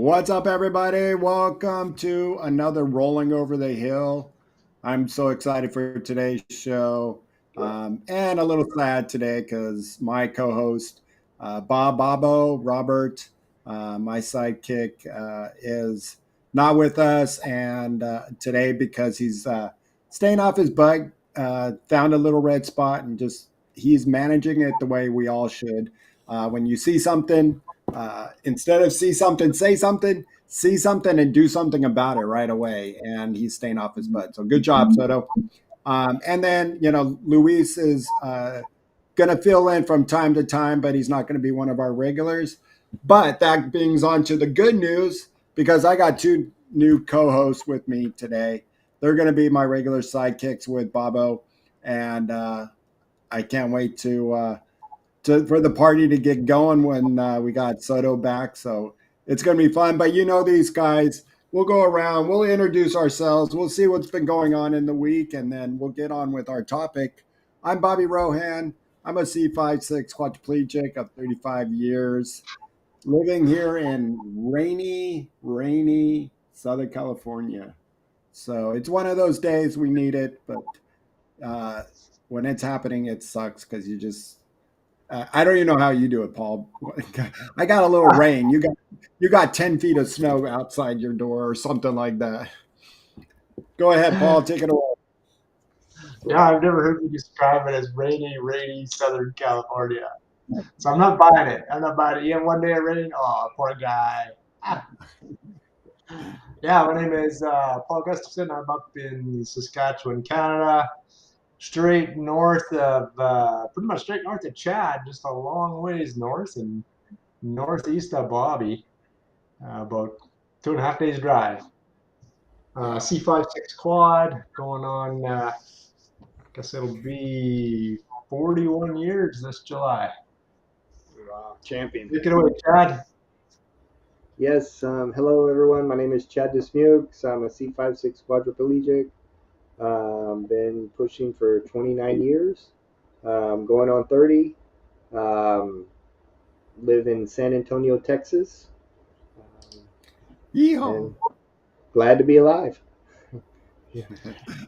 What's up, everybody? Welcome to another Rolling Over the Hill. I'm so excited for today's show and a little sad today because my co host, Robert, my sidekick, is not with us. And today, because he's staying off his bug, found a little red spot and just he's managing it the way we all should. When you see something, instead of see something and do something about it right away. And he's staying off his butt. So good job, Soto. And then, Luis is going to fill in from time to time, but he's not going to be one of our regulars. But that brings on to the good news because I got two new co-hosts with me today. They're going to be my regular sidekicks with Bobo. And I can't wait for the party to get going when we got Soto back. So it's going to be fun. But these guys, we'll go around, we'll introduce ourselves, we'll see what's been going on in the week, and then we'll get on with our topic. I'm Bobby Rohan. I'm a C5'6" quadriplegic of 35 years, living here in rainy Southern California. So it's one of those days we need it, but when it's happening, it sucks because I don't even know how you do it, Paul. I got a little rain. You got 10 feet of snow outside your door or something like that. Go ahead, Paul. Take it away. Yeah, I've never heard you describe it as rainy Southern California. So I'm not buying it. You have one day of rain. Oh, poor guy. Yeah, my name is Paul Gustafson. I'm up in Saskatchewan, Canada, pretty much straight north of Chad, just a long ways north and northeast of Bobby, about 2.5 days drive. C5'6" quad, going on, I guess it'll be 41 years this July. Wow, champion. Take it away, Chad. Yes, hello everyone. My name is Chad Dismukes. I'm a C5'6" quadriplegic. Been pushing for 29 years, going on 30. Live in San Antonio, Texas. Yeehaw. Glad to be alive.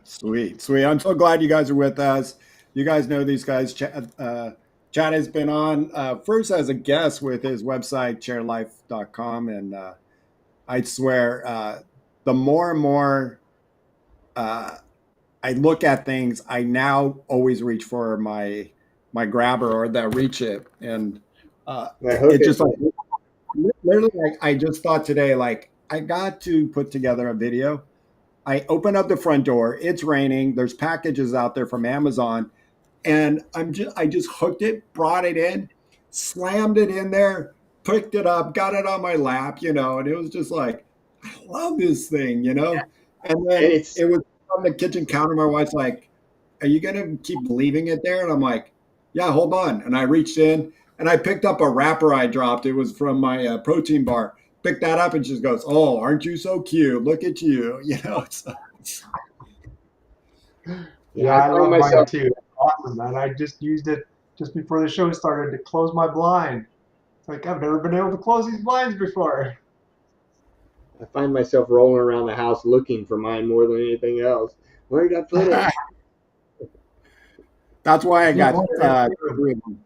Sweet. I'm so glad you guys are with us. You guys know these guys. Chad has been on first as a guest with his website, chairlife.com. And I swear, the more and more I look at things, I now always reach for my grabber or that reach it. And it just like, literally, like, I just thought today, like, I got to put together a video. I open up the front door. It's raining. There's packages out there from Amazon. And I just hooked it, brought it in, slammed it in there, picked it up, got it on my lap, and it was just like, I love this thing. And then it was on the kitchen counter. My wife's like, are you going to keep leaving it there? And I'm like, yeah, hold on. And I reached in and I picked up a wrapper I dropped. It was from my protein bar. Picked that up and she goes, oh, aren't you so cute? Look at you. Yeah, I love mine too. Awesome, man. I just used it just before the show started to close my blind. It's like I've never been able to close these blinds before. I find myself rolling around the house looking for mine more than anything else. Where did I put it? That's why I got 3 of them.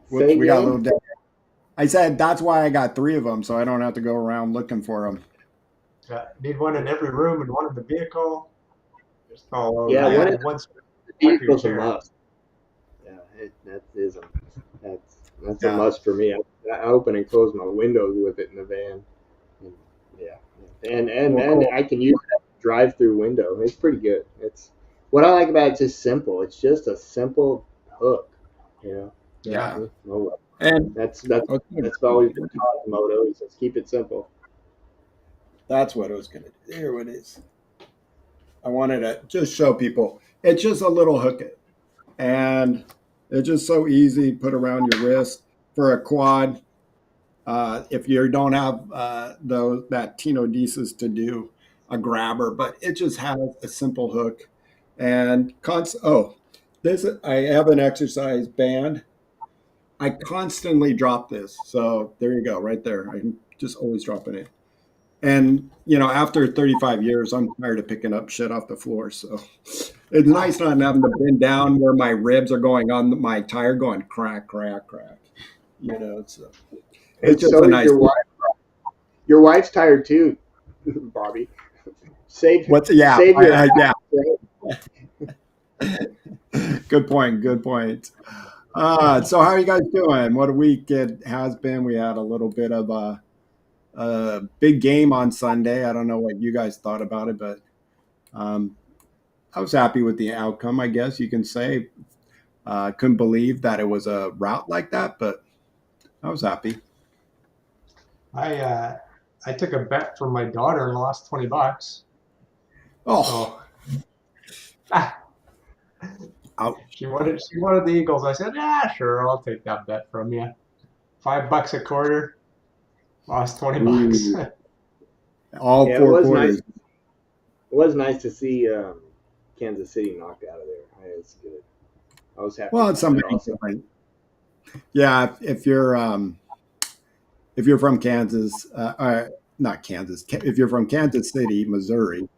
Whoops, we got a little dead. I said that's why I got 3 of them, so I don't have to go around looking for them. Need one in every room and one in the vehicle. Just all over. Yeah, one in the vehicle's a must. Yeah, that's a must for me. I open and close my windows with it in the van. And I can use that drive-through window. It's pretty good. It's what I like about it. It's just simple. It's just a simple hook. Yeah. And that's always been taught in moto. Is just keep it simple. That's what I was gonna do. Here it is. I wanted to just show people. It's just a little hook, and it's just so easy to put around your wrist for a quad. If you don't have that tenodesis to do a grabber, but it just has a simple hook. And I have an exercise band. I constantly drop this. So there you go, right there. I'm just always dropping it. And after 35 years, I'm tired of picking up shit off the floor. So it's nice not having to bend down where my ribs are going on my tire, going crack, crack, crack. So it's And just so a is nice. your wife. Your wife's tired too, Bobby. Save What's yeah, save your yeah. ass. Good point. Good point. So how are you guys doing? What a week it has been. We had a little bit of a big game on Sunday. I don't know what you guys thought about it, but um, I was happy with the outcome, I guess you can say. Couldn't believe that it was a route like that, but I was happy. I took a bet from my daughter and lost $20. Oh, So ah, out. she wanted the Eagles. I said, yeah, sure, I'll take that bet from you. $5 a quarter, lost $20. Ooh, all Yeah, it four was nice. quarters. It was nice to see Kansas City knocked out of there. It's good. I was happy Well, it's about that something also. different. Yeah, if you're from Kansas, not Kansas, if you're from Kansas City, Missouri,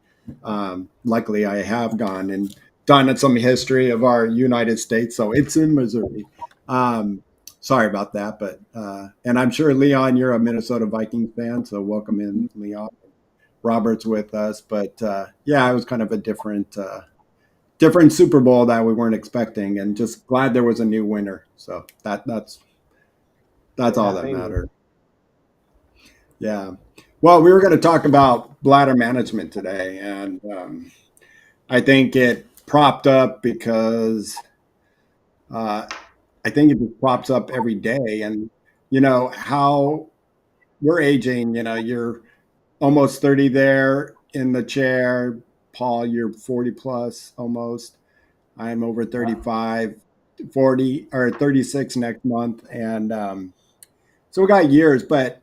luckily I have gone and done some history of our United States, so it's in Missouri. Um, Sorry about that, but and I'm sure Leon, you're a Minnesota Vikings fan, so welcome in, Leon. Robert's with us, but yeah, it was kind of a different Super Bowl that we weren't expecting, and just glad there was a new winner. So that's all Yeah, that same here. mattered. Yeah. Well, we were going to talk about bladder management today, and I think it propped up because uh, I think it just props up every day. And how we're aging. You're almost 30 there in the chair. Paul, you're 40 plus almost. I'm over Yeah. 35, 40 or 36 next month, and so we got years, but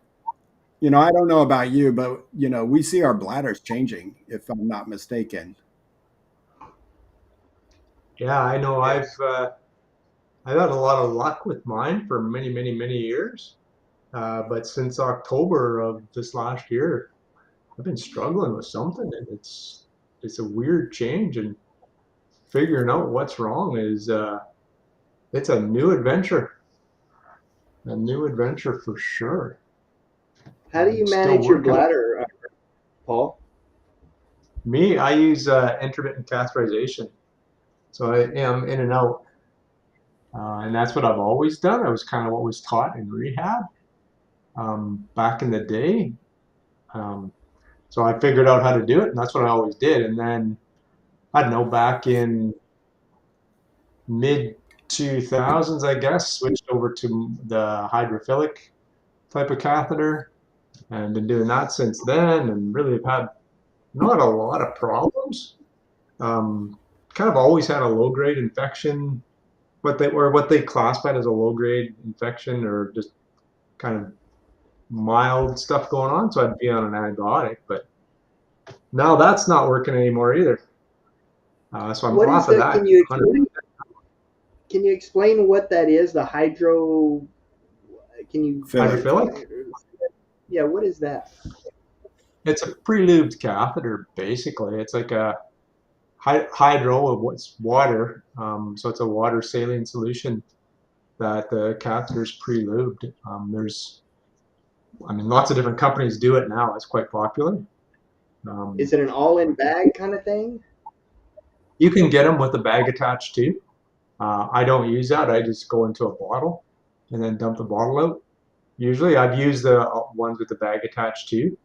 I don't know about you, but we see our bladders changing, if I'm not mistaken. Yeah, I know. Yes. I've had a lot of luck with mine for many, many, many years. But since October of this last year, I've been struggling with something, and it's a weird change. And figuring out what's wrong is it's a new adventure for sure. How do you Still manage your working. bladder, Paul? Me, I use intermittent catheterization, so I am in and out, and that's what I've always done. I was kind of what was taught in rehab back in the day. Um, so I figured out how to do it, and that's what I always did. And then I don't know, back in mid 2000s, I guess, switched over to the hydrophilic type of catheter and been doing that since then and really have had not a lot of problems. Um, Kind of always had a low grade infection, what they classified as a low grade infection or just kind of mild stuff going on. So I'd be on an antibiotic, but now that's not working anymore either. So I'm What is off of the? that. Can you explain what that is? The hydro. Can you? Philip. Hydrophilic. Yeah. What is that? It's a pre-lubed catheter, basically. It's like a hydro of what's water. So it's a water saline solution that the catheter's pre-lubed. I mean, lots of different companies do it now. It's quite popular. Um, Is it an all-in bag kind of thing? you can get them with a bag attached too. I don't use that. I just go into a bottle and then dump the bottle out. Usually, I've used the ones with the bag attached too.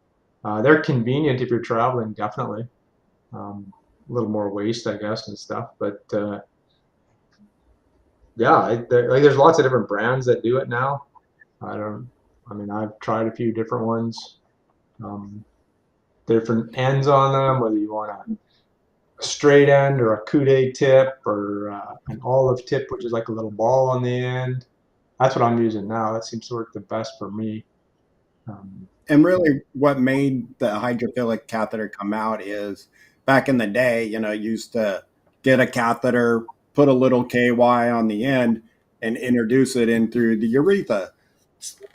They're convenient if you're traveling, definitely. A little more waste, I guess, and stuff. But yeah, like there's lots of different brands that do it now. I don't. I mean, I've tried a few different ones. Um, Different ends on them, whether you want a straight end or a coude tip or an olive tip, which is like a little ball on the end. That's what I'm using now. That seems to work the best for me. Um, And really, what made the hydrophilic catheter come out is back in the day, you used to get a catheter, put a little KY on the end, and introduce it in through the urethra.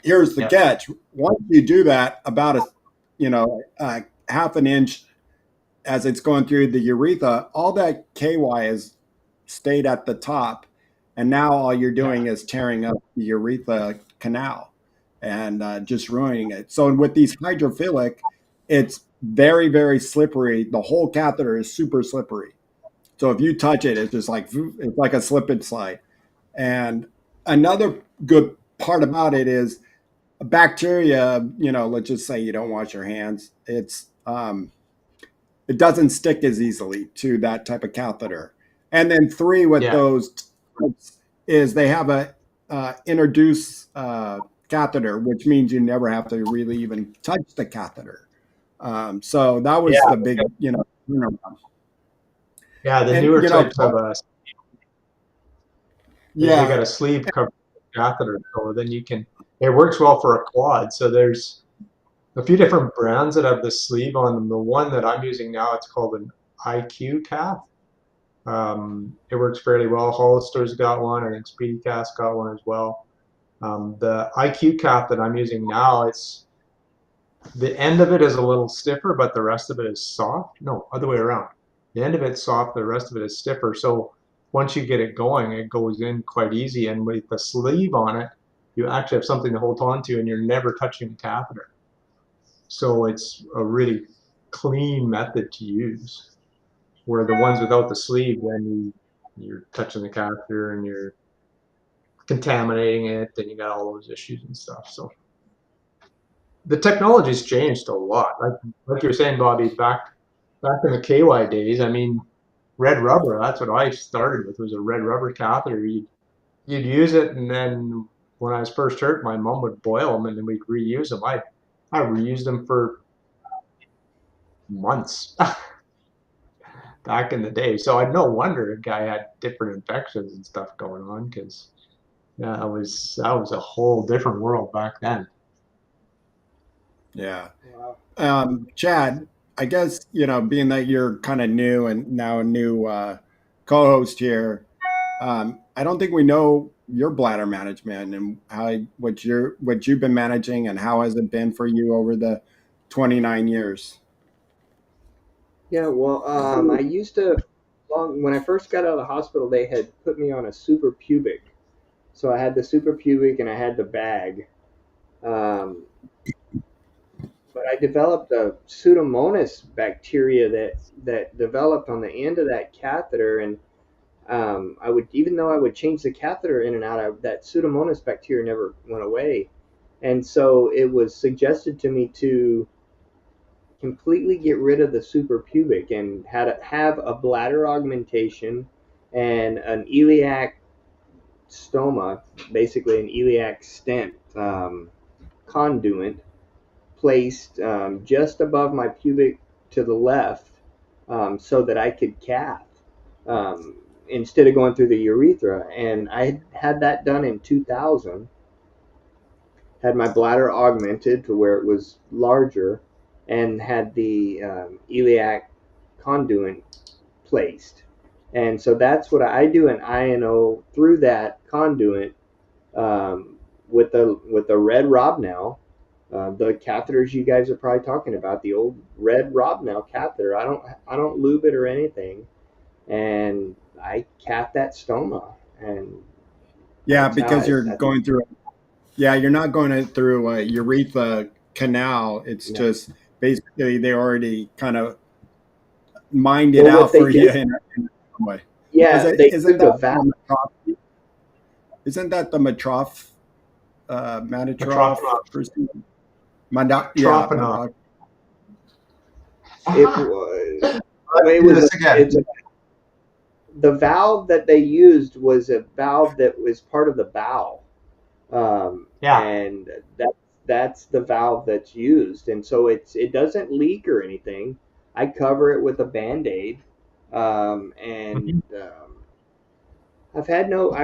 Here's the Yeah. catch: once you do that, about half an inch as it's going through the urethra, all that KY has stayed at the top, and now all you're doing is tearing up the urethra canal and just ruining it. So with these hydrophilic, it's very, very slippery. The whole catheter is super slippery. So if you touch it, it's just like it's like a slip and slide. And another good part about it is bacteria. Let's just say you don't wash your hands. It doesn't stick as easily to that type of catheter. And then three with those is they have a introduce catheter, which means you never have to really even touch the catheter. So that was the big, turnaround. Yeah, the newer types of they got a sleeve cover catheter, so then it works well for a quad. So there's a few different brands that have the sleeve on them. The one that I'm using now, it's called an IQ cath. It works fairly well. Hollister's got one. I think SpeedyCath's got one as well. The IQ cath that I'm using now, it's the end of it is a little stiffer, but the rest of it is soft. No, other way around. The end of it's soft, the rest of it is stiffer. So once you get it going, it goes in quite easy. And with the sleeve on it, you actually have something to hold on to, and you're never touching the catheter. So it's a really clean method to use. Where the ones without the sleeve, then you're touching the catheter and you're contaminating it, and you got all those issues and stuff. So the technology's changed a lot. Like you were saying, Bobby, back in the KY days, I mean, red rubber, that's what I started with, was a red rubber catheter. You'd use it, and then when I was first hurt, my mom would boil them, and then we'd reuse them. I reused them for months back in the day. So no wonder a guy had different infections and stuff going on, because that was a whole different world back then. Yeah. Chad, I guess, being that you're kind of new and now a new co-host here, I don't think we know your bladder management and what you've been managing, and how has it been for you over the 29 years? Yeah, well, I used to, when I first got out of the hospital, they had put me on a super pubic. So I had the super pubic and I had the bag. But I developed a Pseudomonas bacteria that developed on the end of that catheter, and even though I would change the catheter in and out, that Pseudomonas bacteria never went away, and so it was suggested to me to completely get rid of the suprapubic and have a bladder augmentation and an iliac stoma, basically an iliac stent conduit placed just above my pubic to the left, so that I could cath instead of going through the urethra. And I had that done in 2000, had my bladder augmented to where it was larger, and had the iliac conduit placed. And so that's what I do, an INO through that conduit with the red Robnow. The catheters you guys are probably talking about, the old red Robnow catheter. I don't lube it or anything, and I cath that stoma. And because you're going through. Yeah, you're not going through a urethra canal. It's just basically they already kind of mined it out for you in some way. Yeah, isn't that the Matroff? Matroff. The valve that they used was a valve that was part of the bowel. And that's the valve that's used, and so it doesn't leak or anything. I cover it with a Band-Aid, I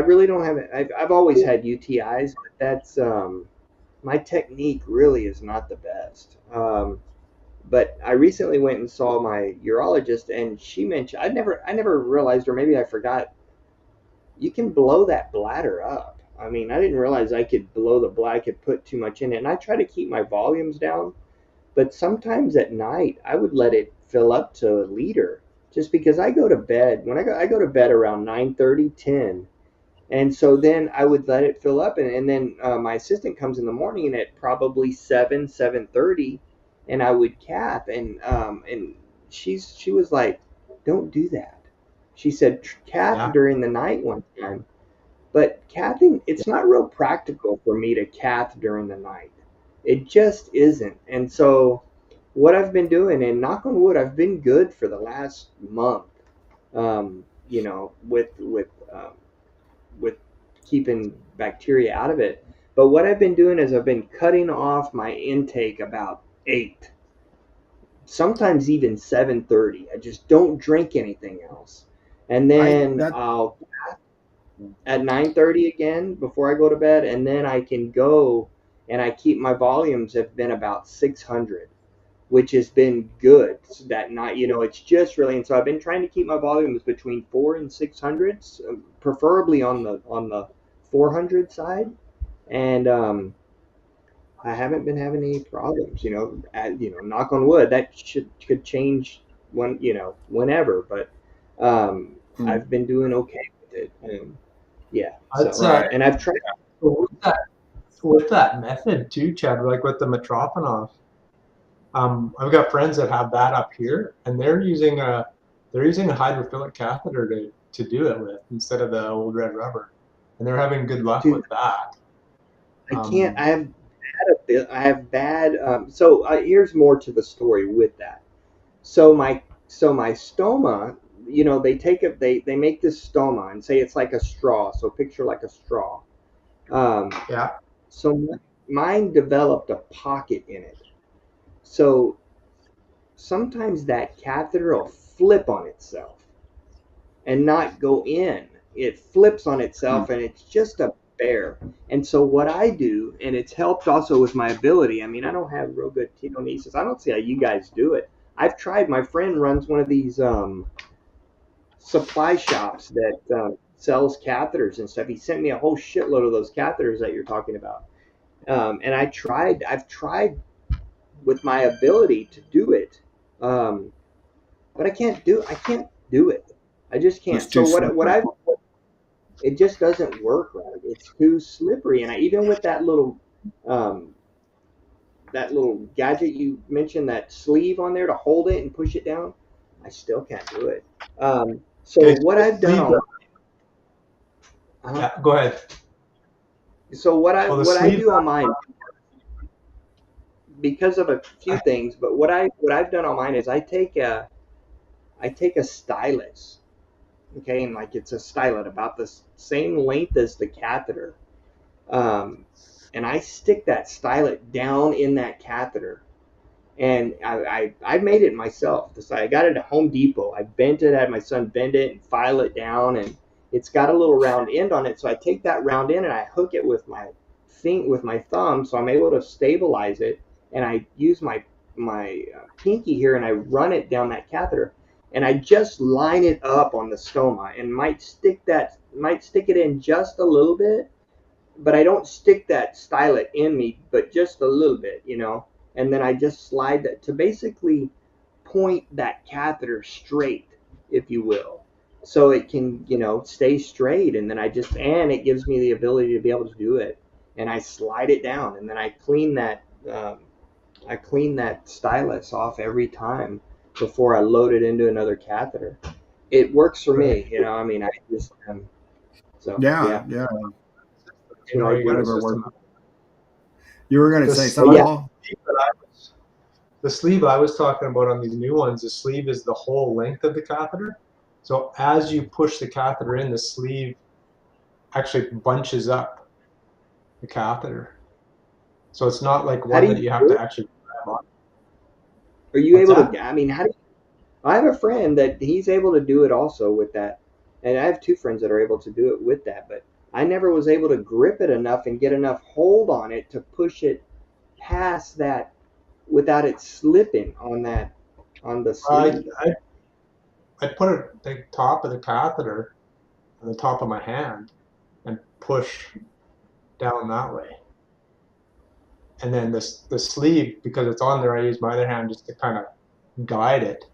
really don't have it. I've always had UTIs, but that's my technique really is not the best. But I recently went and saw my urologist, and she mentioned I never realized, or maybe I forgot, you can blow that bladder up. I mean, I didn't realize I could blow the blood. I could put too much in it, and I try to keep my volumes down. But sometimes at night, I would let it fill up to a liter, just because I go to bed. When I go to bed around 9:30, 10. And so then I would let it fill up, and then my assistant comes in the morning and at probably 7:30, and I would cath, and she was like, "Don't do that." She said, "Cath Yeah. during the night one time." But cathing, it's not real practical for me to cath during the night. It just isn't. And so what I've been doing, and knock on wood, I've been good for the last month. You know, with keeping bacteria out of it. But what I've been doing is I've been cutting off my intake about 8, sometimes even 7:30. I just don't drink anything else. And I then that I'll at 9:30 again before I go to bed, and then I can go, and I keep my volumes have been about 600, which has been good that night. You know, it's just really, and so I've been trying to keep my volumes between 4 and 600, preferably on the 400 side, and I haven't been having any problems. Knock on wood, that could change whenever, but I've been doing okay with it. Yeah, That's so right. and I've tried. with that method too, Chad. Like with the Metroponov, I've got friends that have that up here, and they're using a hydrophilic catheter to do it with instead of the old red rubber, and they're having good luck Dude, with that. I can't. Um, I have bad. So here's more to the story with that. So my stoma, they take it. They make this stoma and say it's like a straw. So picture like a straw. Um, yeah, so mine developed a pocket in it. So sometimes that catheter will flip on itself and not go in. It flips on itself and it's just a bear. And so what I do, and it's helped also with my ability. I mean, I don't have real good telekinesis. I don't see how you guys do it. I've tried. My friend runs one of these supply shops that sells catheters and stuff. He sent me a whole shitload of those catheters that you're talking about. And I've tried with my ability to do it. Um, but I can't do it. I just It's can't. too So slippery. it just doesn't work right. It's too slippery, and even with um, that little gadget you mentioned, that sleeve on there to hold it and push it down, I still can't do it. So okay. So what the I've done sleeve, on uh, yeah, go ahead. so Well, the what I sleeve, do on mine, because of a few things, but what I've done on mine is I take a stylus, okay, and like it's a stylet about the same length as the catheter, um, and I stick that stylet down in that catheter, and I made it myself. I got it at Home Depot. I bent it, had my son bend it and file it down, and it's got a little round end on it. So I take that round end and I hook it with my thumb, so I'm able to stabilize it, and I use my pinky here and I run it down that catheter, and I just line it up on the stoma and might stick it in just a little bit, but I don't stick that stylet in me, but just a little bit, and then I just slide that to basically point that catheter straight, if you will, so it can, stay straight. And then and it gives me the ability to be able to do it. And I slide it down, and then I clean that stylus off every time before I load it into another catheter. It works for right? me, I mean, I just, so Yeah, yeah, yeah. that's You what know, I you got a do. Whatever system. works. You were going to The say But something, sleeve, yeah, Paul? that I was the sleeve I was talking about on these new ones, the sleeve is the whole length of the catheter. So as you push the catheter in, the sleeve actually bunches up the catheter. So it's not like how do one that you you have do to it? actually grab on. Are you What's able to? that? I mean, how do I have a friend that he's able to do it also with that, and I have two friends that are able to do it with that. But I never was able to grip it enough and get enough hold on it to push it past that without it slipping on the I, sleeve. I, I put the top of the catheter on the top of my hand and push. down that way. And then the sleeve, because it's on there, I use my other hand just to kind of guide it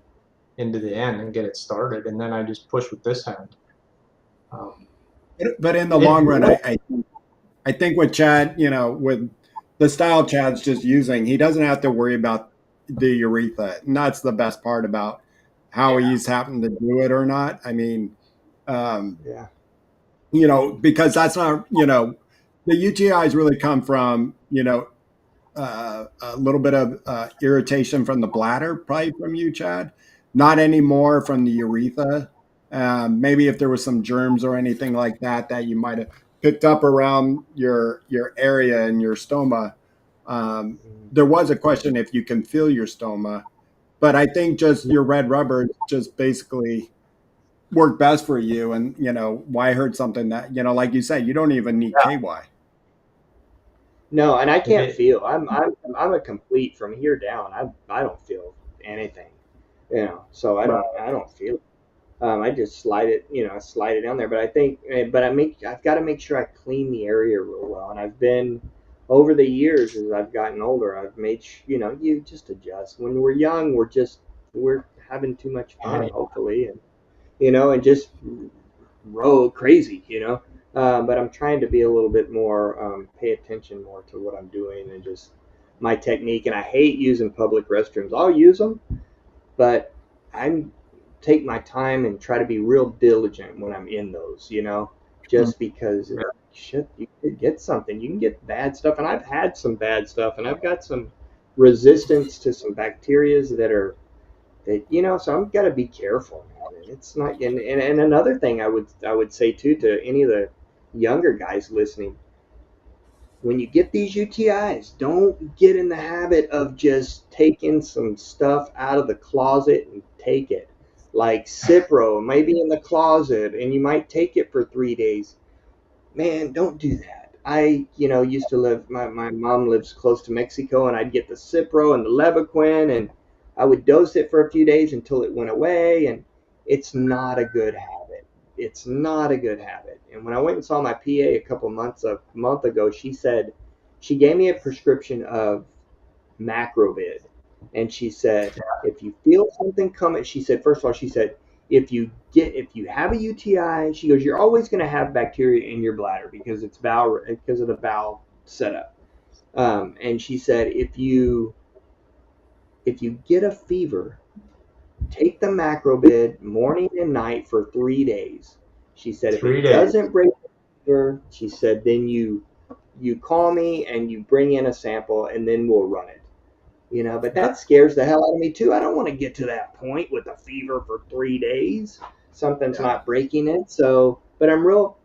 into the end and get it started. And then I just push with this hand. But in the It long run, really, I think with Chad, with the style Chad's just using, he doesn't have to worry about the urethra. And that's the best part about how yeah, he's happened to do it or not. I mean, um, Yeah. because that's not, the UTIs really come from, a little bit of irritation from the bladder, probably from you, Chad. Not anymore from the urethra. Maybe if there was some germs or anything like that that you might have picked up around your area and your stoma. Um, Mm. there was a question if you can feel your stoma, but I think just your red rubber just basically worked best for you. And why hurt something that like you said, you don't even need yeah. KY. No, and I If can't it, feel. I'm a complete from here down. I don't feel anything, So I don't feel it. I just slide it, slide it down there. But I think, but I've got to make sure I clean the area real well. And I've been over the years as I've gotten older, I've made, you just adjust. When we're young, we're having too much fun, hopefully, and and just rogue crazy, But I'm trying to be a little bit more, pay attention more to what I'm doing and just my technique. And I hate using public restrooms. I'll use them, but I'm take my time and try to be real diligent when I'm in those, just because shit, you could get something. You can get bad stuff. And I've had some bad stuff and I've got some resistance to some bacterias that so I'm got to be careful, man. And it's not and another thing I would say too to any of the younger guys listening, when you get these UTIs, don't get in the habit of just taking some stuff out of the closet and take it. Like Cipro, maybe in the closet, and you might take it for 3 days. Man, don't do that. I, used to live, my mom lives close to Mexico, and I'd get the Cipro and the Levaquin, and I would dose it for a few days until it went away, and it's not a good habit. It's not a good habit. And when I went and saw my PA a month ago, she said, she gave me a prescription of Macrobid. And she said, if you feel something coming, she said, first of all, she said, if you have a UTI, she goes, you're always going to have bacteria in your bladder because because of the bowel setup. And she said, if you get a fever, take the Macrobid morning and night for 3 days. She said, if 3 days. doesn't break the fever, she said, then you call me and you bring in a sample and then we'll run it. But that scares the hell out of me too. I don't want to get to that point with a fever for 3 days. Something's Yeah. not breaking it. So, but I'm real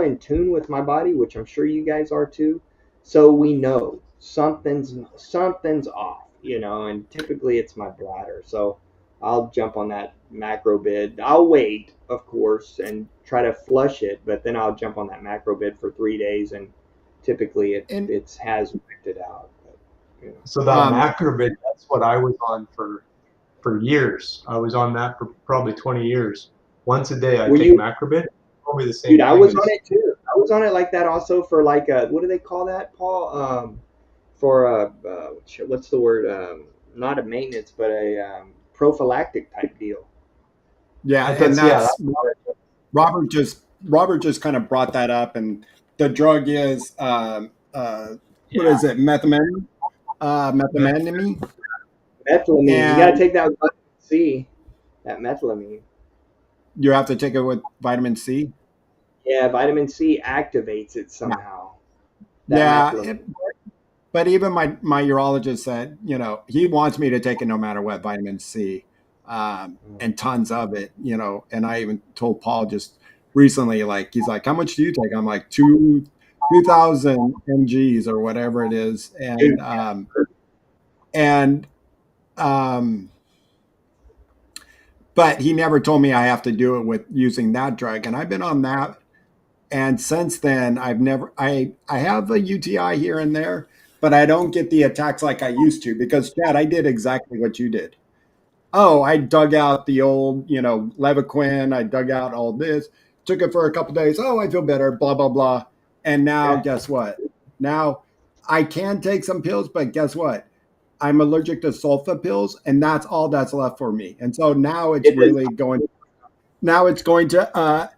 in tune with my body, which I'm sure you guys are too. So we know something's off, and typically it's my bladder. So I'll jump on that macro bid. I'll wait, of course, and try to flush it, but then I'll jump on that macro bid for 3 days, and typically And it has worked it out. But, So that um, Macrobid, that's what I was on for years. I was on that for probably 20 years. Once a day, I were take you Macrobid. Probably the Dude, same I thing was on as it too. I was on it like that also for like what do they call that, Paul? For what's the word? Not a maintenance, but a prophylactic type deal. yeah, I and that's yeah. that's Robert just kind of brought that up, and the drug is what Yeah. is it, methamphetamine, Methylamine. You got to and take that with vitamin C. That methylamine. you have to take it with vitamin C. Yeah, vitamin C activates it Yeah, somehow. That yeah. methylamine. But even my urologist said, he wants me to take it no matter what, vitamin C, and tons of it, And I even told Paul just recently, like he's like, how much do you take? I'm like 2,000 mgs or whatever it is, Dude, and um, but he never told me I have to do it with using that drug, and I've been on that. And since then, I have a UTI here and there, but I don't get the attacks like I used to because Chad, I did exactly what you did. Oh, I dug out the old, Levaquin. I dug out all this, took it for a couple days. Oh, I feel better, blah, blah, blah. And now, Yeah. guess what? Now I can take some pills, but guess what? I'm allergic to sulfa pills, and that's all that's left for me. And so now it's It is. really going. Now it's going to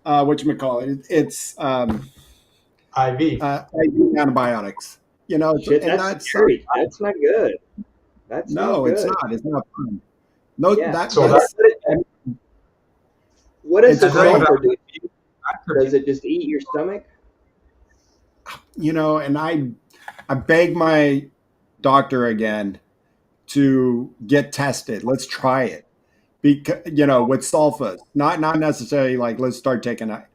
what you call it? It's IV. IV antibiotics. You know, Shit, and that's that sucks. scary. That's not good. That's not No, it's good. not. It's not fun. No, Yeah. So And that's what does it's the and then great. sulfur do? after Does it just eat your stomach? You know, and I beg my doctor again to get tested. Let's try it. Because you know, with sulfas, not necessarily like let's start taking a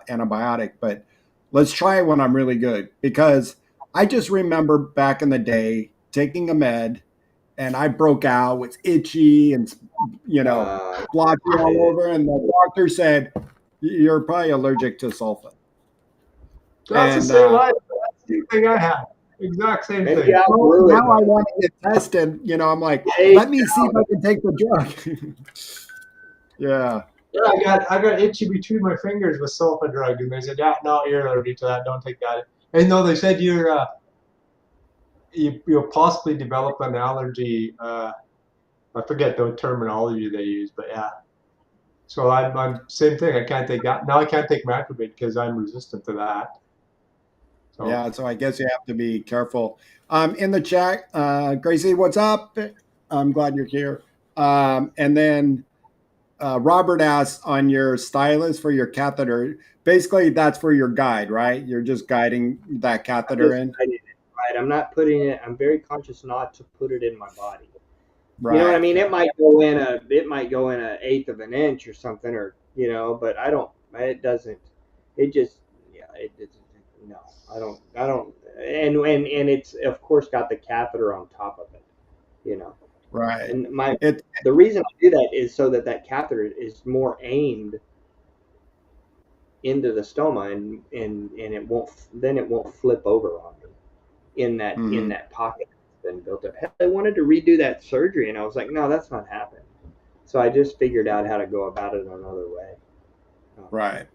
antibiotic, but let's try it when I'm really good. Because I just remember back in the day taking a med and I broke out, was itchy and you know blotchy all over, and the doctor said you're probably allergic to sulfa. that's the And same life. That's the same thing I had. Exact same Maybe thing. I well, blew it, now I man. want to get tested. You know, I'm like, Hey, let me see if I can take the drug. Yeah. Yeah, I got itchy between my fingers with sulfa drug, and they said, "Yeah, no, you're allergic to that. Don't take that." And no, they said you'll possibly develop an allergy. I forget the terminology they use, but yeah. So I'm same thing. I can't take that now. I can't take macrobid because I'm resistant to that. So Yeah, so I guess you have to be careful. In the chat, Gracie, what's up? I'm glad you're here. And then Robert asks on your stylus for your catheter. Basically, that's for your guide, right? You're just guiding that I'm catheter just in, hiding it, right? I'm not putting it. I'm very conscious not to put it in my body. You know what I right? mean? It might go in an eighth of an inch or something, or but I don't. It doesn't. It just, yeah. It no. I don't. And it's of course got the catheter on top of it. You know. Right. And It the reason I do that is so that catheter is more aimed into the stoma, and it won't flip over on me in mhm. that pocket that's been built up. I wanted to redo that surgery, and I was like, no, that's not happening. So I just figured out how to go about it another way. Right.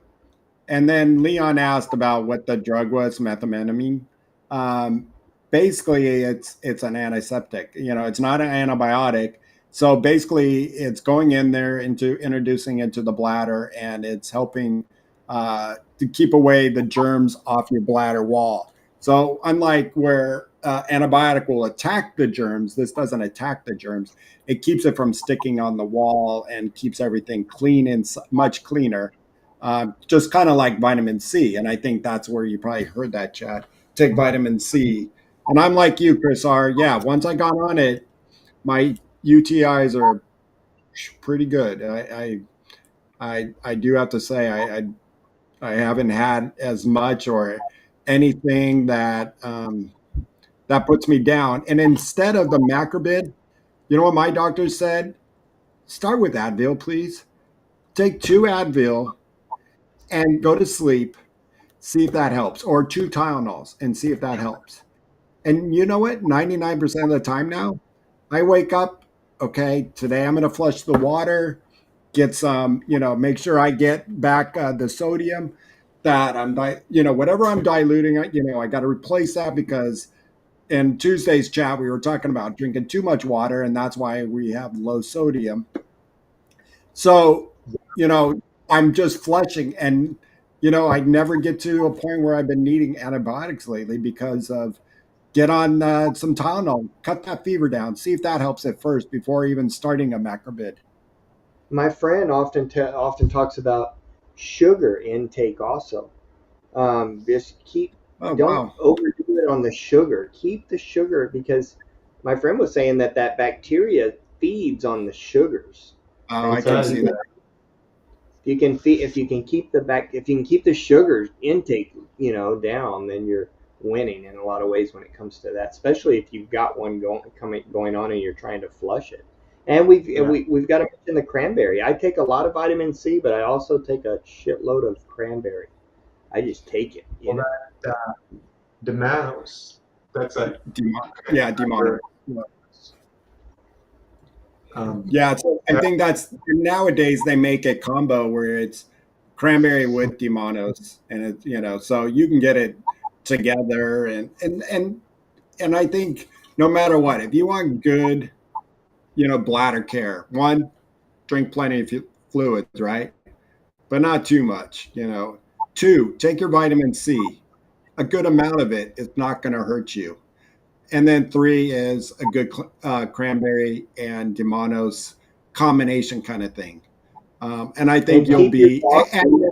And then Leon asked about what the drug was, methamphetamine. Um, Basically, it's an antiseptic. You know, it's not an antibiotic. So basically, it's going in there into introducing into the bladder, and it's helping to keep away the germs off your bladder wall. So unlike where antibiotic will attack the germs, this doesn't attack the germs. It keeps it from sticking on the wall and keeps everything clean and much cleaner, just kind of like vitamin C. And I think that's where you probably heard that, Chad. Take vitamin C. And I'm like you, Chris R. Yeah, once I got on it, my UTIs are pretty good. I do have to say I haven't had as much or anything that that puts me down. And instead of the macrobid, you know what my doctor said? Start with Advil, please. Take 2 Advil and go to sleep, see if that helps, or 2 Tylenols and see if that helps. And you know what? 99% of the time now, I wake up, okay, today I'm going to flush the water, get some, make sure I get back the sodium that whatever I'm diluting, I got to replace that because in Tuesday's chat, we were talking about drinking too much water, and that's why we have low sodium. So, I'm just flushing, and I never get to a point where I've been needing antibiotics lately because of get on some Tylenol, cut that fever down, see if that helps at first before even starting a macrobid. My friend often talks about sugar intake also. Just Oh don't wow! overdo it on the sugar. Keep the sugar because my friend was saying that bacteria feeds on the sugars, Oh, and I it so can if does. see that. if you can keep the sugar intake down, then you're winning in a lot of ways when it comes to that, especially if you've got one going on and you're trying to flush it. And Yeah. we've got to mention the cranberry. I take a lot of vitamin C, but I also take a shitload of cranberry. I just take it, Well, that Demanos. That's a Yeah, demonic. Yeah. um, Yeah, so I yeah. think that's nowadays they make a combo where it's cranberry with Demonos, and so you can get it together, and I think no matter what, if you want good, bladder care, one, drink plenty of fluids, right? But not too much, Two, take your vitamin C. A good amount of it is not going to hurt you. And then three is a good cranberry and Demonos combination kind of thing. And I think And you'll keep your be.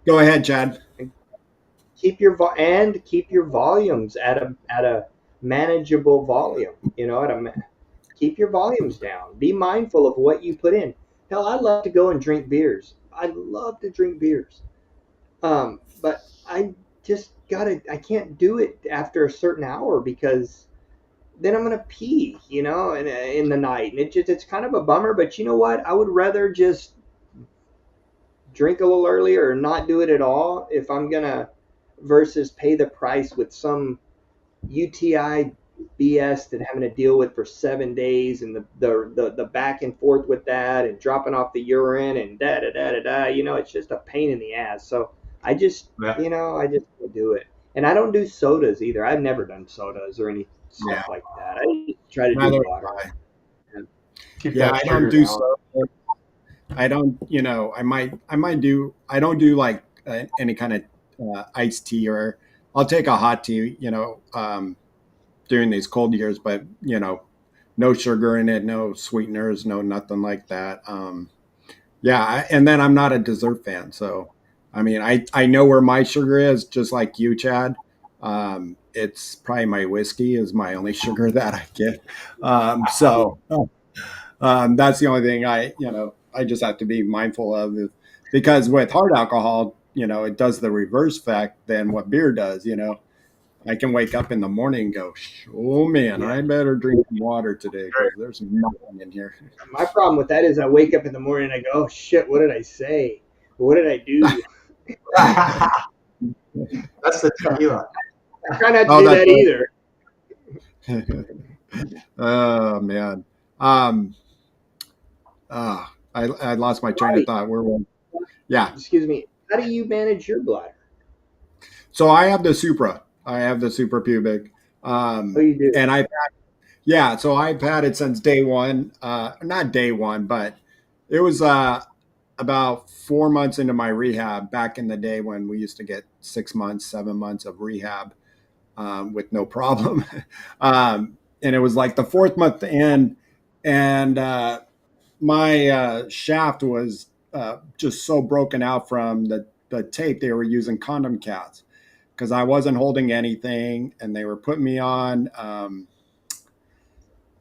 Go ahead, Chad. keep your volumes at a manageable volume. Keep your volumes down. Be mindful of what you put in. Hell, I love to go and drink beers. I love to drink beers. But I just gotta. I can't do it after a certain hour because then I'm gonna pee. In the night, and it's kind of a bummer. But you know what? I would rather just drink a little earlier or not do it at all if I'm gonna versus pay the price with some UTI BS that having to deal with for 7 days and the back and forth with that and dropping off the urine and da da da da da. It's just a pain in the ass. So I just don't do it. And I don't do sodas either. I've never done sodas or any stuff like that. I try to do water. Keep Yeah, that I don't sugar do down. so. I don't, I don't do like any kind of iced tea, or I'll take a hot tea, during these cold years, but no sugar in it, no sweeteners, no nothing like that. Yeah, and then I'm not a dessert fan, so I mean, I know where my sugar is, just like you, Chad. It's probably my whiskey is my only sugar that I get. That's the only thing I just have to be mindful of, because with hard alcohol, it does the reverse effect than what beer does. I can wake up in the morning and go, oh man, I better drink some water today because there's nothing in here. My problem with that is I wake up in the morning and I go, oh shit, what did I say? What did I do? That's the tequila. I try not to do that either. Oh man. I lost my train of thought. Where was? Yeah. Excuse me. How do you manage your bladder? So I have the Supra. I have the Supra pubic. Oh, you do? And so I've had it since day one. Not day one, but it was about 4 months into my rehab back in the day when we used to get 6 months, 7 months of rehab with no problem. And it was like the fourth month in, and my shaft was just so broken out from the tape they were using condom casts, because I wasn't holding anything, and they were putting me on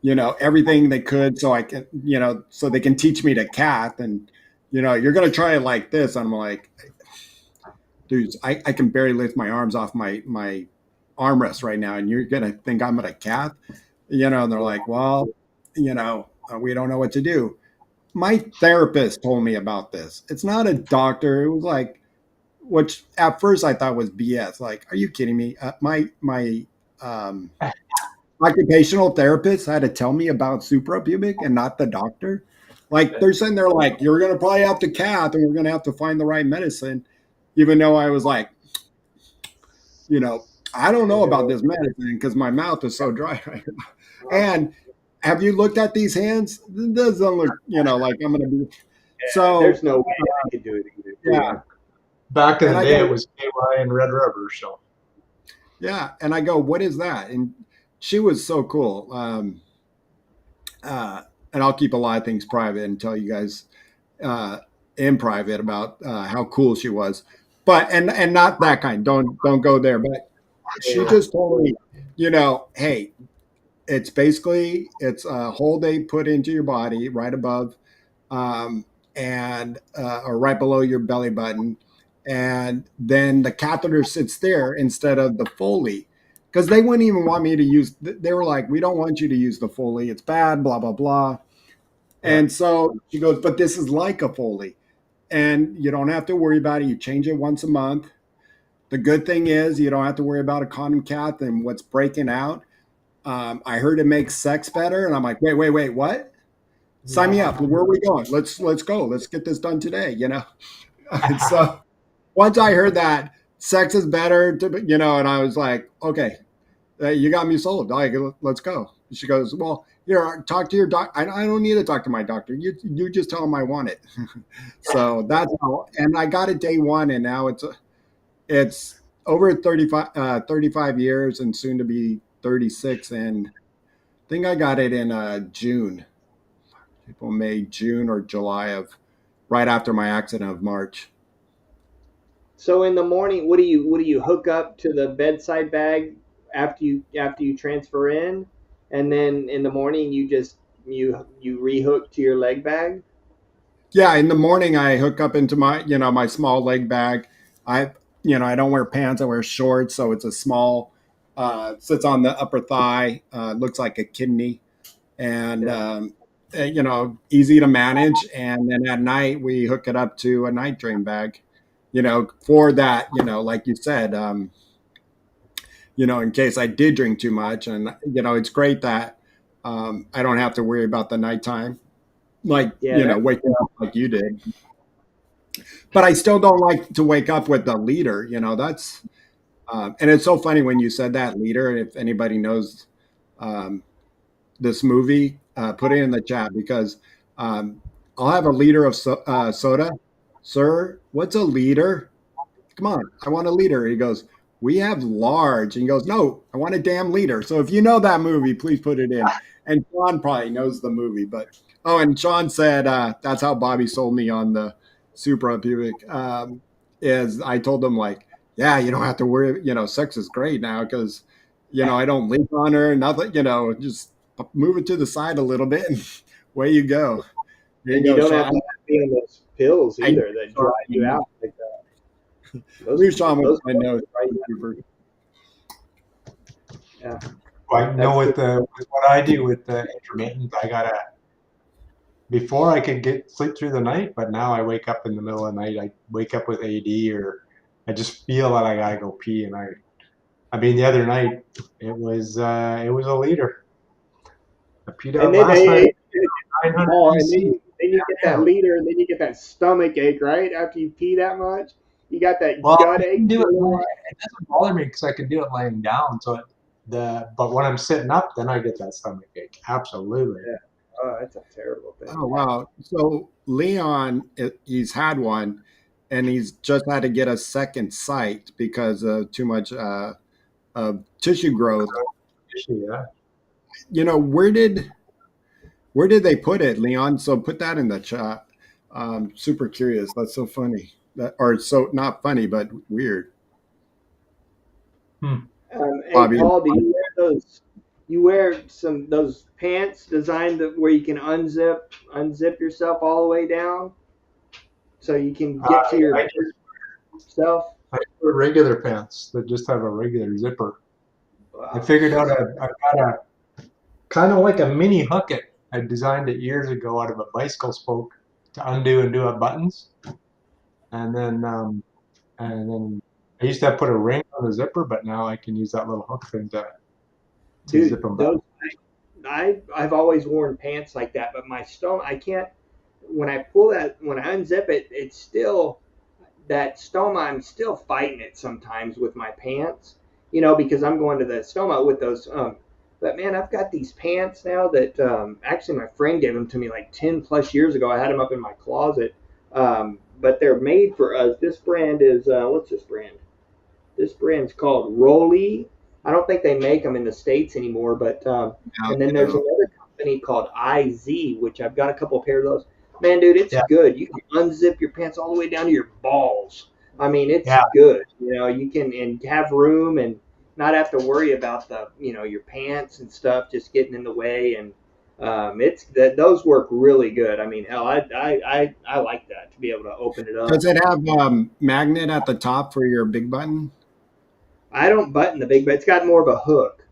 everything they could so I can, so they can teach me to cath, and you're gonna try it like this. I'm like, dude, I can barely lift my arms off my armrest right now, and you're gonna think I'm gonna cath, and they're like, well, we don't know what to do. My therapist told me about this. It's not a doctor. It was like, which at first I thought was BS. Like, are you kidding me? My occupational therapist had to tell me about suprapubic and not the doctor. Like, they're sitting there like, you're going to probably have to cath and we're going to have to find the right medicine. Even though I was like, I don't know about this medicine because my mouth is so dry right now. And have you looked at these hands? It doesn't look, like I'm going to be. So there's no way I could do it either. Yeah. Back in the day, it was KY and red rubber. So. Yeah, and I go, what is that? And she was so cool. And I'll keep a lot of things private and tell you guys in private about how cool she was. But and not that kind. Don't go there. But she just told me, hey, it's a hole they put into your body right above, and or right below your belly button, and then the catheter sits there instead of the Foley, because they wouldn't even want me to use. They were like, we don't want you to use the Foley. It's bad. Blah blah blah. And so she goes, but this is like a Foley, and you don't have to worry about it. You change it once a month. The good thing is you don't have to worry about a condom cath and what's breaking out. I heard it makes sex better, and I'm like, wait, what? Sign me up. Where are we going? Let's go. Let's get this done today. And so once I heard that sex is better, and I was like, okay, you got me sold. Like, let's go. She goes, well, here, talk to your doc. I don't need to talk to my doctor. You just tell him I want it. So that's how. And I got it day one, and now it's over 35 years, and soon to be 36. And I think I got it in June, April, May, June, or July of right after my accident of March. So in the morning, what do you hook up to the bedside bag after you transfer in, and then in the morning you rehook to your leg bag? Yeah, in the morning I hook up into my small leg bag. I don't wear pants, I wear shorts, so it's a small sits on the upper thigh, looks like a kidney, and Yeah. easy to manage. And then at night we hook it up to a night drain bag, for that, like you said, in case I did drink too much. And it's great that I don't have to worry about the nighttime, like, Yeah, that waking up like you did. But I still don't like to wake up with the leader. That's and it's so funny when you said that leader. If anybody knows um, this movie, put it in the chat, because um, I'll have a liter of soda. Sir, what's a liter? Come on, I want a liter. He goes, we have large. And he goes, no, I want a damn liter. So if you know that movie, please put it in. And Sean probably knows the movie, but and Sean said that's how Bobby sold me on the Supra Pubic. Is I told him, like, yeah, you don't have to worry. Sex is great now because I don't leak on her, nothing. Just move it to the side a little bit, and away you go. There you and you go, don't have Sean. to be on those pills I knew either that dry you Sean, out like that. I Those knew Sean was those my nose. dry you out. Yeah, I know that's with good. with what I do with the intermittent, I gotta before I could get sleep through the night, but now I wake up in the middle of the night. I wake up with AD, or I just feel that I gotta go pee, and I mean the other night it was a liter. I peed And out then last night, Paul, 900 and then cc. you get that Damn. leader, and then you get that stomach ache right after you pee that much. You got that Well, gut I ache can do for a it. little while. It doesn't bother me because I can do it laying down. So but when I'm sitting up, then I get that stomach ache. Absolutely. Yeah. Oh, that's a terrible thing. Oh wow! So Leon, he's had one, and he's just had to get a second site because of too much tissue growth. Yeah. Where did they put it, Leon? So put that in the chat. Super curious. That's so funny. Or so not funny, but weird. Hmm. Hey, Bobby. Paul, do you wear those? You wear those pants designed where you can unzip yourself all the way down, so you can get to your I just self. I wear regular pants that just have a regular zipper. I Wow. figured out I've got a kind of like a mini hook it. I designed it years ago out of a bicycle spoke to undo and do up buttons, and then I used to have put a ring on the zipper, but now I can use that little hook thing to zip Dude, them back. those I've always worn pants like that, but my stone I can't when I unzip it, it's still that stoma. I'm still fighting it sometimes with my pants, because I'm going to the stoma with those. But man, I've got these pants now that actually my friend gave them to me like 10 plus years ago. I had them up in my closet, but they're made for us. This brand is what's this brand? This brand's called Rollin. I don't think they make them in the States anymore, but Now and then they there's do. another company called IZ, which I've got a couple of pairs of those. Man, dude, it's Yeah, good. You can unzip your pants all the way down to your balls. I mean, it's yeah. good. You can and have room and not have to worry about your pants and stuff just getting in the way. And it's that those work really good. I mean, hell, I like that to be able to open it Does up. it have magnet at the top for your big button? I don't button the big, but it's got more of a hook.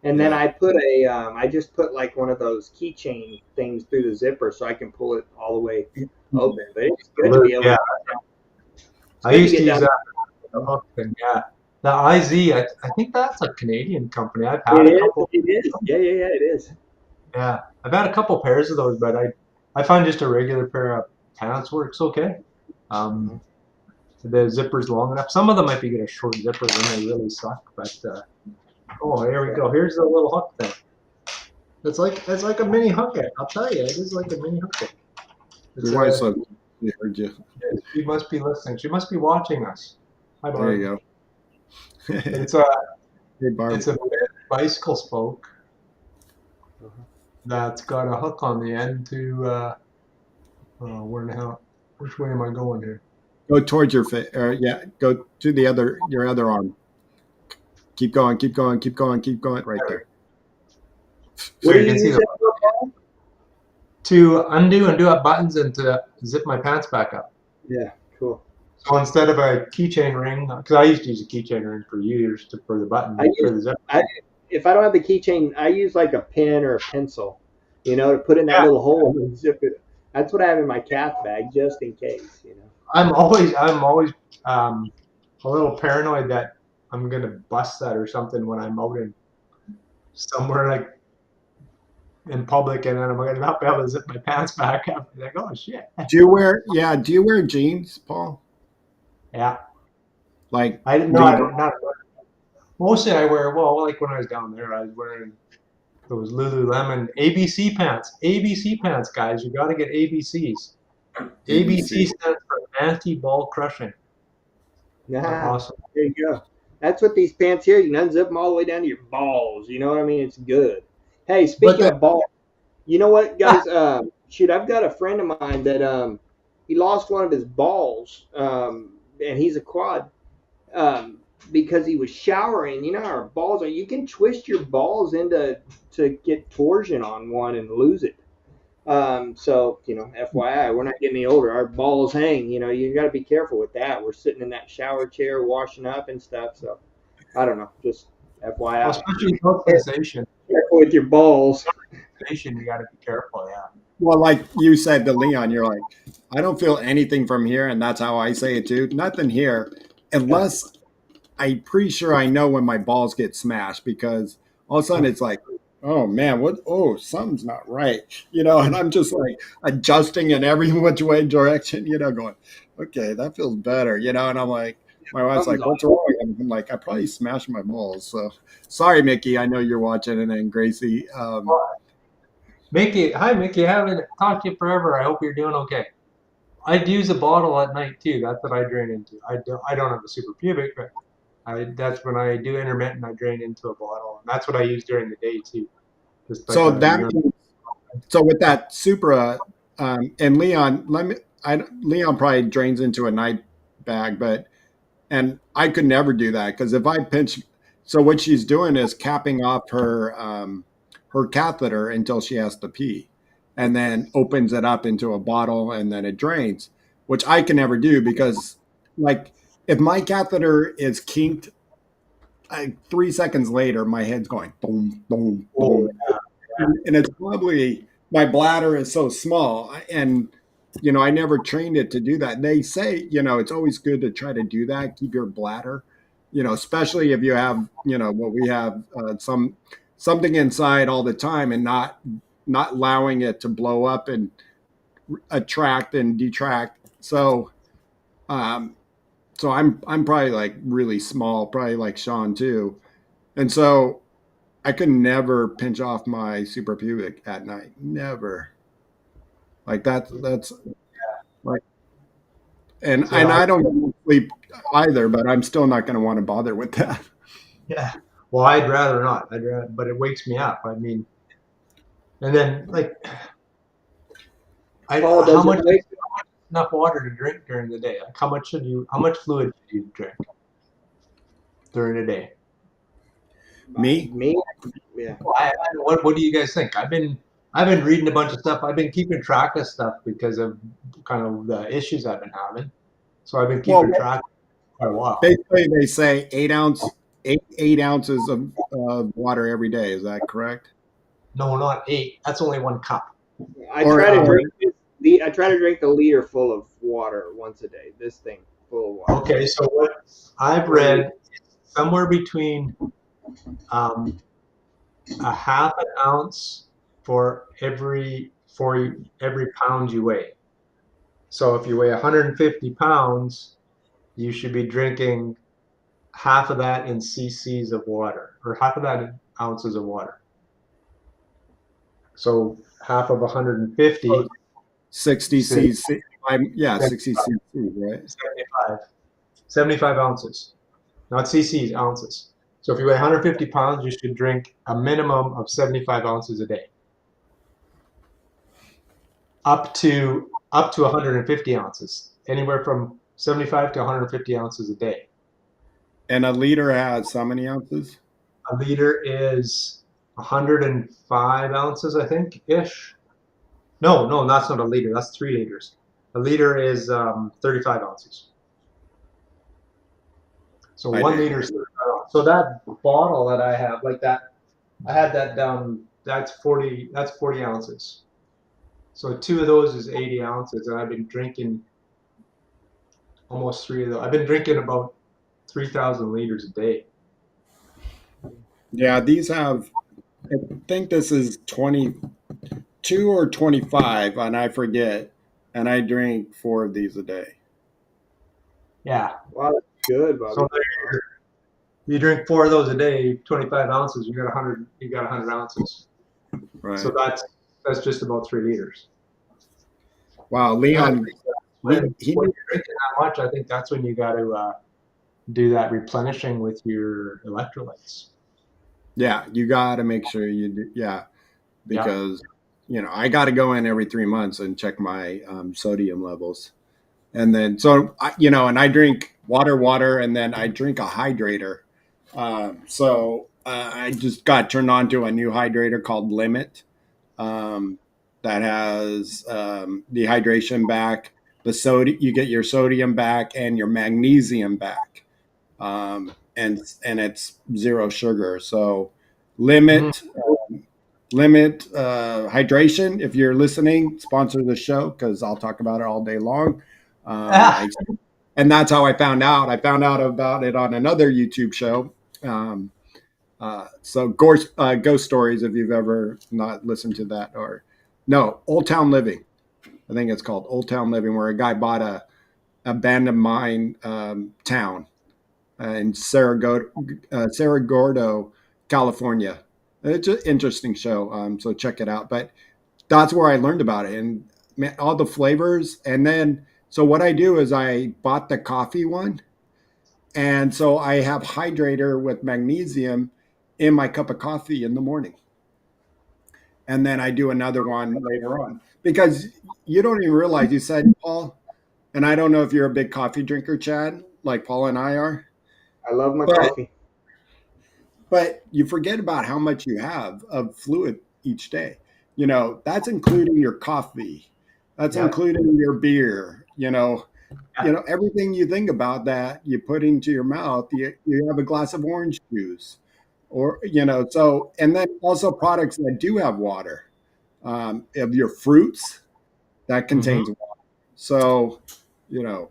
And then Yeah. I just put like one of those keychain things through the zipper so I can pull it all the way open. But it's good to be able Yeah, to. It's I good to used to get use down. that for the hook thing. Yeah, the IZ. I think that's a Canadian company. I've had It a is. couple. It is. Yeah, yeah, yeah. It is. Yeah, I've had a couple pairs of those, but I find just a regular pair of pants works okay. Uh-huh. Um, the zipper's long enough. Some of them might be get a short zipper when they really suck. But oh, here we go. Here's the little hook thing. It's like a mini hook. I'll tell you, it is like a mini hook. Your wife's like, she heard you. She must be listening. She must be watching us. Hi, Barb. There you go. It's Hey, Barb. it's a bicycle spoke that's got a hook on the end to where the hell? Which way am I going here? Go towards your face. Yeah, go to your other arm. Keep going, keep going, keep going, keep going. Right there. What So do you can you see use the it for? to undo and do up buttons and to zip my pants back up. Yeah, cool. So instead of a keychain ring, because I used to use a keychain ring for years for the button for the zip. If I don't have the keychain, I use like a pen or a pencil, to put in that little hole and zip it. That's what I have in my cath bag, just in case. I'm always a little paranoid that I'm gonna bust that or something when I'm out in somewhere like in public, and then I'm gonna not be able to zip my pants back up. Like, oh shit. Do you wear jeans, Paul? Yeah. Like I didn't know. I don't not. Mostly I wear like when I was down there, I was wearing those Lululemon ABC pants. ABC pants, guys. You got to get ABCs. ABC stands for anti-ball crushing. Nah, Awesome. there you go. That's what these pants here. You can unzip them all the way down to your balls. You know what I mean? It's good. Hey, speaking of balls, you know what, guys? Shoot, I've got a friend of mine that he lost one of his balls, and he's a quad. Because he was showering. You know how our balls are. You can twist your balls into to get torsion on one and lose it. So FYI, we're not getting any older. Our balls hang. You got to be careful with that. We're sitting in that shower chair, washing up and stuff. So I don't know. Just FYI. Especially health sensation. Careful with your balls. Sensation, you got to be careful. Yeah. Well, like you said to Leon, you're like, I don't feel anything from here, and that's how I say it too. Nothing here, unless I'm pretty sure I know when my balls get smashed, because all of a sudden it's like, oh man, what? Oh, something's not right, and I'm just like adjusting in every which way direction, going, okay, that feels better, and I'm like, my wife's like, what's wrong? And I'm like, I probably smashed my balls. So sorry, Mickey. I know you're watching, and then Gracie. Mickey, hi Mickey. I haven't talked to you forever. I hope you're doing okay. I'd use a bottle at night too. That's what I drain into. I don't have a super pubic, but that's when I do intermittent. I drain into a bottle, and that's what I use during the day too. So with that Supra, and Leon, Leon probably drains into a night bag, and I could never do that, because if I pinch, so what she's doing is capping off her catheter until she has to pee, and then opens it up into a bottle, and then it drains, which I can never do, because like if my catheter is kinked, 3 seconds later my head's going boom, boom, boom. And it's probably my bladder is so small, and I never trained it to do that. They say it's always good to try to do that, keep your bladder, especially if you have what we have, something inside all the time, and not allowing it to blow up and attract and detract. So I'm probably like really small, probably like Shawn too, and so I could never pinch off my suprapubic at night. Never. Like that's like, and I don't sleep either, but I'm still not going to want to bother with that. Yeah. Well, I'd rather not. But it wakes me up. I mean, and then like, how much enough water to drink during the day? Like, how much fluid should you drink during the day? Me? Yeah. What do you guys think? I've been reading a bunch of stuff. I've been keeping track of stuff because of kind of the issues I've been having. So I've been keeping track for quite a while. Basically, they say 8 ounces of water every day. Is that correct? No, not 8. That's only 1 cup. I try to drink the liter full of water once a day. This thing full of water. Okay, so what I've read, somewhere between a half an ounce for every pound you weigh. So if you weigh 150 pounds, you should be drinking half of that in cc's of water, or half of that in ounces of water. So half of 150, 60 cc. Yeah, 60 cc, right? 75, 75 ounces, not cc's, ounces. So if you weigh 150 pounds, you should drink a minimum of 75 ounces a day, up to 150 ounces, anywhere from 75 to 150 ounces a day. And a liter has how many ounces? A liter is 105 ounces, I think, ish. No, that's not a liter. That's 3 liters. A liter is 35 ounces. So I 1 liter didn't. is 35 ounces. So that bottle that I have, like that, I had that down. That's 40. That's 40 ounces. So 2 of those is 80 ounces, and I've been drinking almost 3 of those. I've been drinking about 3,000 liters a day. Yeah, these have, I think this is 22 or 25, and I forget. And I drink 4 of these a day. Yeah. Wow, that's good, So Bobby. you drink 4 of those a day, 25 ounces. You got 100. You got 100 ounces. So Right. that's just about 3 liters. Wow, And I think Leon, he when you're drinking that much, I think that's when you got to do that replenishing with your electrolytes. yeah, you got to make sure you do. Yeah, Yeah. because, I got to go in every 3 months and check my sodium levels. And then, and I drink water, and then I drink a hydrator. I just got turned on to a new hydrator called Limit, um, that has dehydration back, the sodium, you get your sodium back and your magnesium back, and it's zero sugar. So Mm. limit limit hydration. If you're listening, sponsor the show because I'll talk about it all day long. Ah. And that's how I found out. I found out about it on another YouTube show. Um, Ghost Stories, if you've ever not listened to that, or no, Old Town Living. I think it's called Old Town Living, where a guy bought a abandoned mine town in Saragordo, California. It's an interesting show, so check it out. But that's where I learned about it, and man, all the flavors. And then, so what I do is I bought the coffee one, and so I have hydrator with magnesium in my cup of coffee in the morning, and then I do another one later on because you don't even realize you said, Paul, and I don't know if you're a big coffee drinker, Chad, like Paul and I are, I love my but coffee. you forget about how much you have of fluid each day. That's including your coffee, that's Yep. including your beer. Yeah. Everything you think about that you put into your mouth. You have a glass of orange juice, or so, and then also products that do have water, of your fruits that Mm-hmm. contains water. So, you know,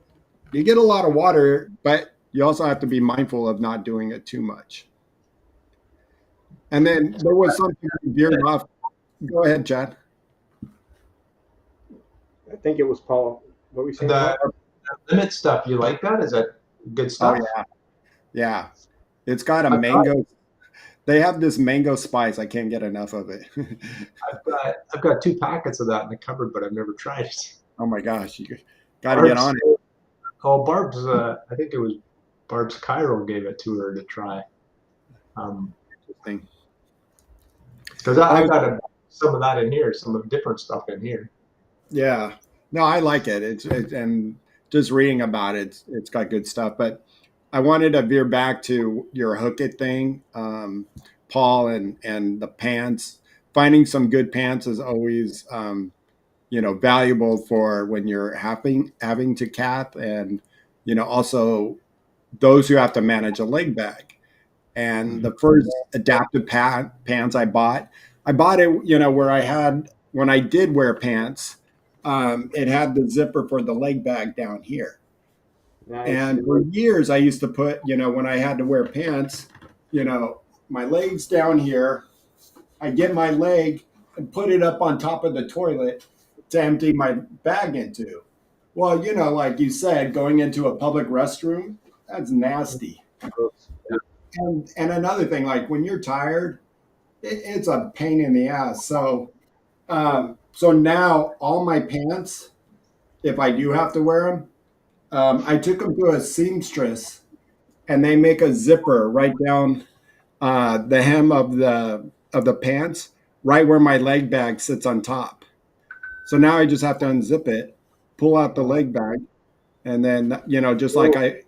you get a lot of water, but you also have to be mindful of not doing it too much. And then there was something you veered off. Go ahead, Chad. I think it was Paul. What were you saying, The Paul? limit stuff, you like that? Is that good Oh stuff? yeah, yeah. It's got a I've got, mango. They have this mango spice. I can't get enough of it. I've got 2 packets of that in the cupboard, but I've never tried it. Oh my gosh, you got to get Barb's, on it. Barb's, I think it was Barb's Cairo gave it to her to try. Thing. Because I I've was, got some of that in here, some of different stuff in here. yeah. No, I like it. And just reading about it, it's got good stuff. But I wanted to veer back to your hook it thing, Paul, and the pants. Finding some good pants is always valuable for when you're having to cath, and also those who have to manage a leg bag. And Mm-hmm. the first adaptive pants I bought it, where I had, when I did wear pants, it had the zipper for the leg bag down here. Nice. And for years, I used to put, when I had to wear pants, you know, my legs down here, I get my leg and put it up on top of the toilet to empty my bag into. Well, like you said, going into a public restroom, that's nasty. And another thing, like when you're tired, it's a pain in the ass. So now all my pants, if I do have to wear them, I took them to a seamstress, and they make a zipper right down the hem of the pants, right where my leg bag sits on top. So now I just have to unzip it, pull out the leg bag, and then just like I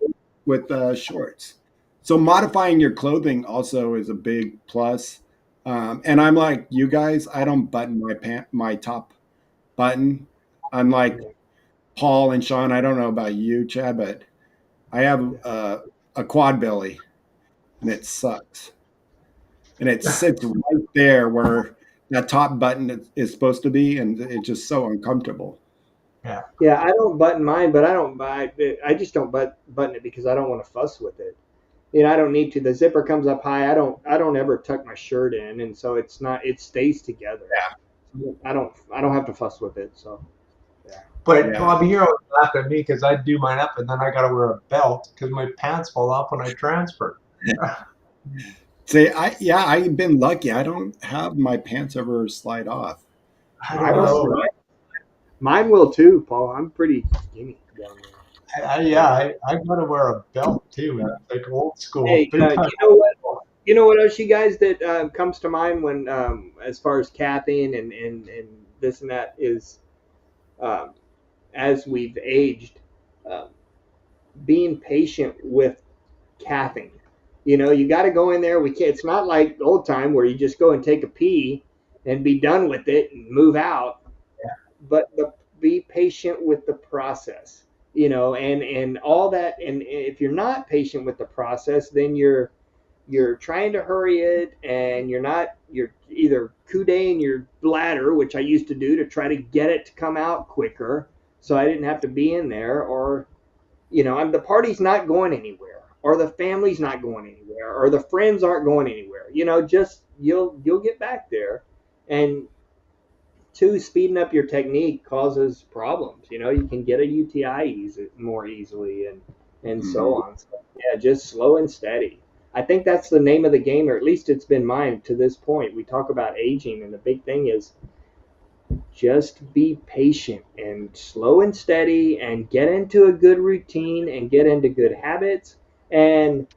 with shorts. So modifying your clothing also is a big plus. And I'm like you guys, I don't button my top button. I'm like Paul and Shawn. I don't know about you, Chad, but I have a quad belly, and it sucks. And it sits right there where that top button is supposed to be, and it's just so uncomfortable. Yeah. Yeah, I don't button mine, but I don't buy. I just don't button it because I don't want to fuss with it. I don't need to. The zipper comes up high. I don't ever tuck my shirt in, and so it's not. It stays together. I don't have to fuss with it. So yeah. But Yeah. Bobby, you always laugh at me because I do mine up and then I got to wear a belt because my pants fall off when I transfer. See, I've been lucky. I don't have my pants ever slide off. I don't Mine, know. mine will too, Paul. I'm pretty skinny down there. I got to wear a belt too, like old school. Hey, Big time. you know what? You know what else, you guys, that comes to mind when, as far as capping and this and that is, um, as we've aged, uh, being patient with capping. You got to go in there. We can't. It's not like old time where you just go and take a pee and be done with it and move out. But be patient with the process. And all that. And if you're not patient with the process, then you're trying to hurry it, and you're either coup-de-ing your bladder, which I used to do to try to get it to come out quicker so I didn't have to be in there, or the party's not going anywhere, or the family's not going anywhere, or the friends aren't going anywhere. Just you'll get back there. And two, speeding up your technique causes problems. You can get a UTI more easily, and so on. So, yeah, just slow and steady. I think that's the name of the game, or at least it's been mine to this point. We talk about aging, and the big thing is just be patient and slow and steady, and get into a good routine and get into good habits. And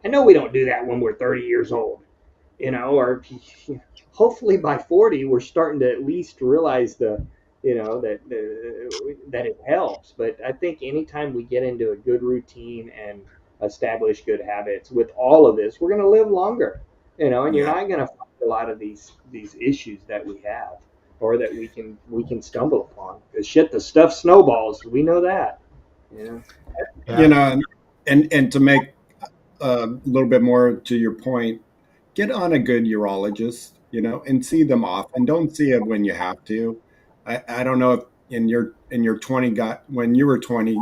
I know we don't do that when we're 30 years old, or hopefully by 40 we're starting to at least realize that it helps. But I think anytime we get into a good routine and establish good habits with all of this, we're going to live longer, and you're not going to find a lot of these issues that we have, or that we can stumble upon. Because shit, the stuff snowballs. We know that. Yeah. And to make a little bit more to your point, get on a good urologist, and see them often. Don't see it when you have to. I don't know if in your 20 got when you were 20,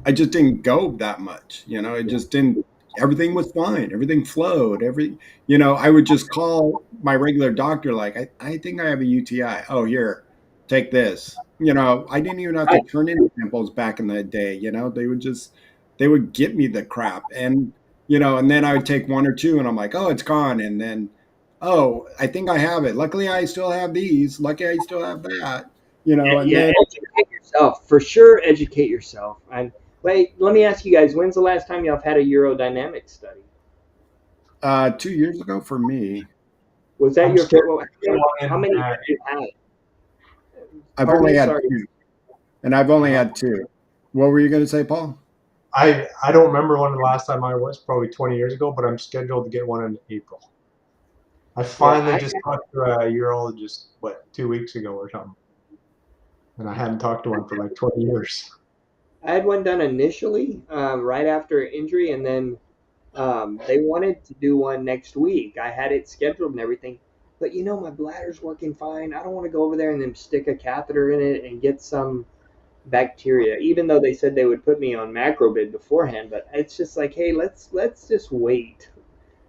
I just didn't go that much. It just didn't. Everything was fine. Everything flowed. I would just call my regular doctor, like, I think I have a UTI. Oh, here, take this. I didn't even have to turn in samples back in the day. They would get me the crap. And then I would take one or two, and I'm like, oh, it's gone. And then, oh, I think I have it. Luckily, I still have these. Lucky I still have that. And Yeah, then educate yourself for sure. Educate yourself. And wait, let me ask you guys: when's the last time y'all have had a urodynamic study? 2 years ago for me, Was that I'm your scared. how many have you had? I've Pardon only me, had sorry. two, and I've only had two. What were you going to say, Paul? I don't remember when the last time I was, probably 20 years ago, but I'm scheduled to get one in April. I finally just talked to a urologist, 2 weeks ago or something. And I hadn't talked to one for like 20 years. I had one done initially, right after injury, and then they wanted to do one next week. I had it scheduled and everything, but my bladder's working fine. I don't want to go over there and then stick a catheter in it and get some bacteria, even though they said they would put me on macrobid beforehand. But it's just like, hey, let's just wait.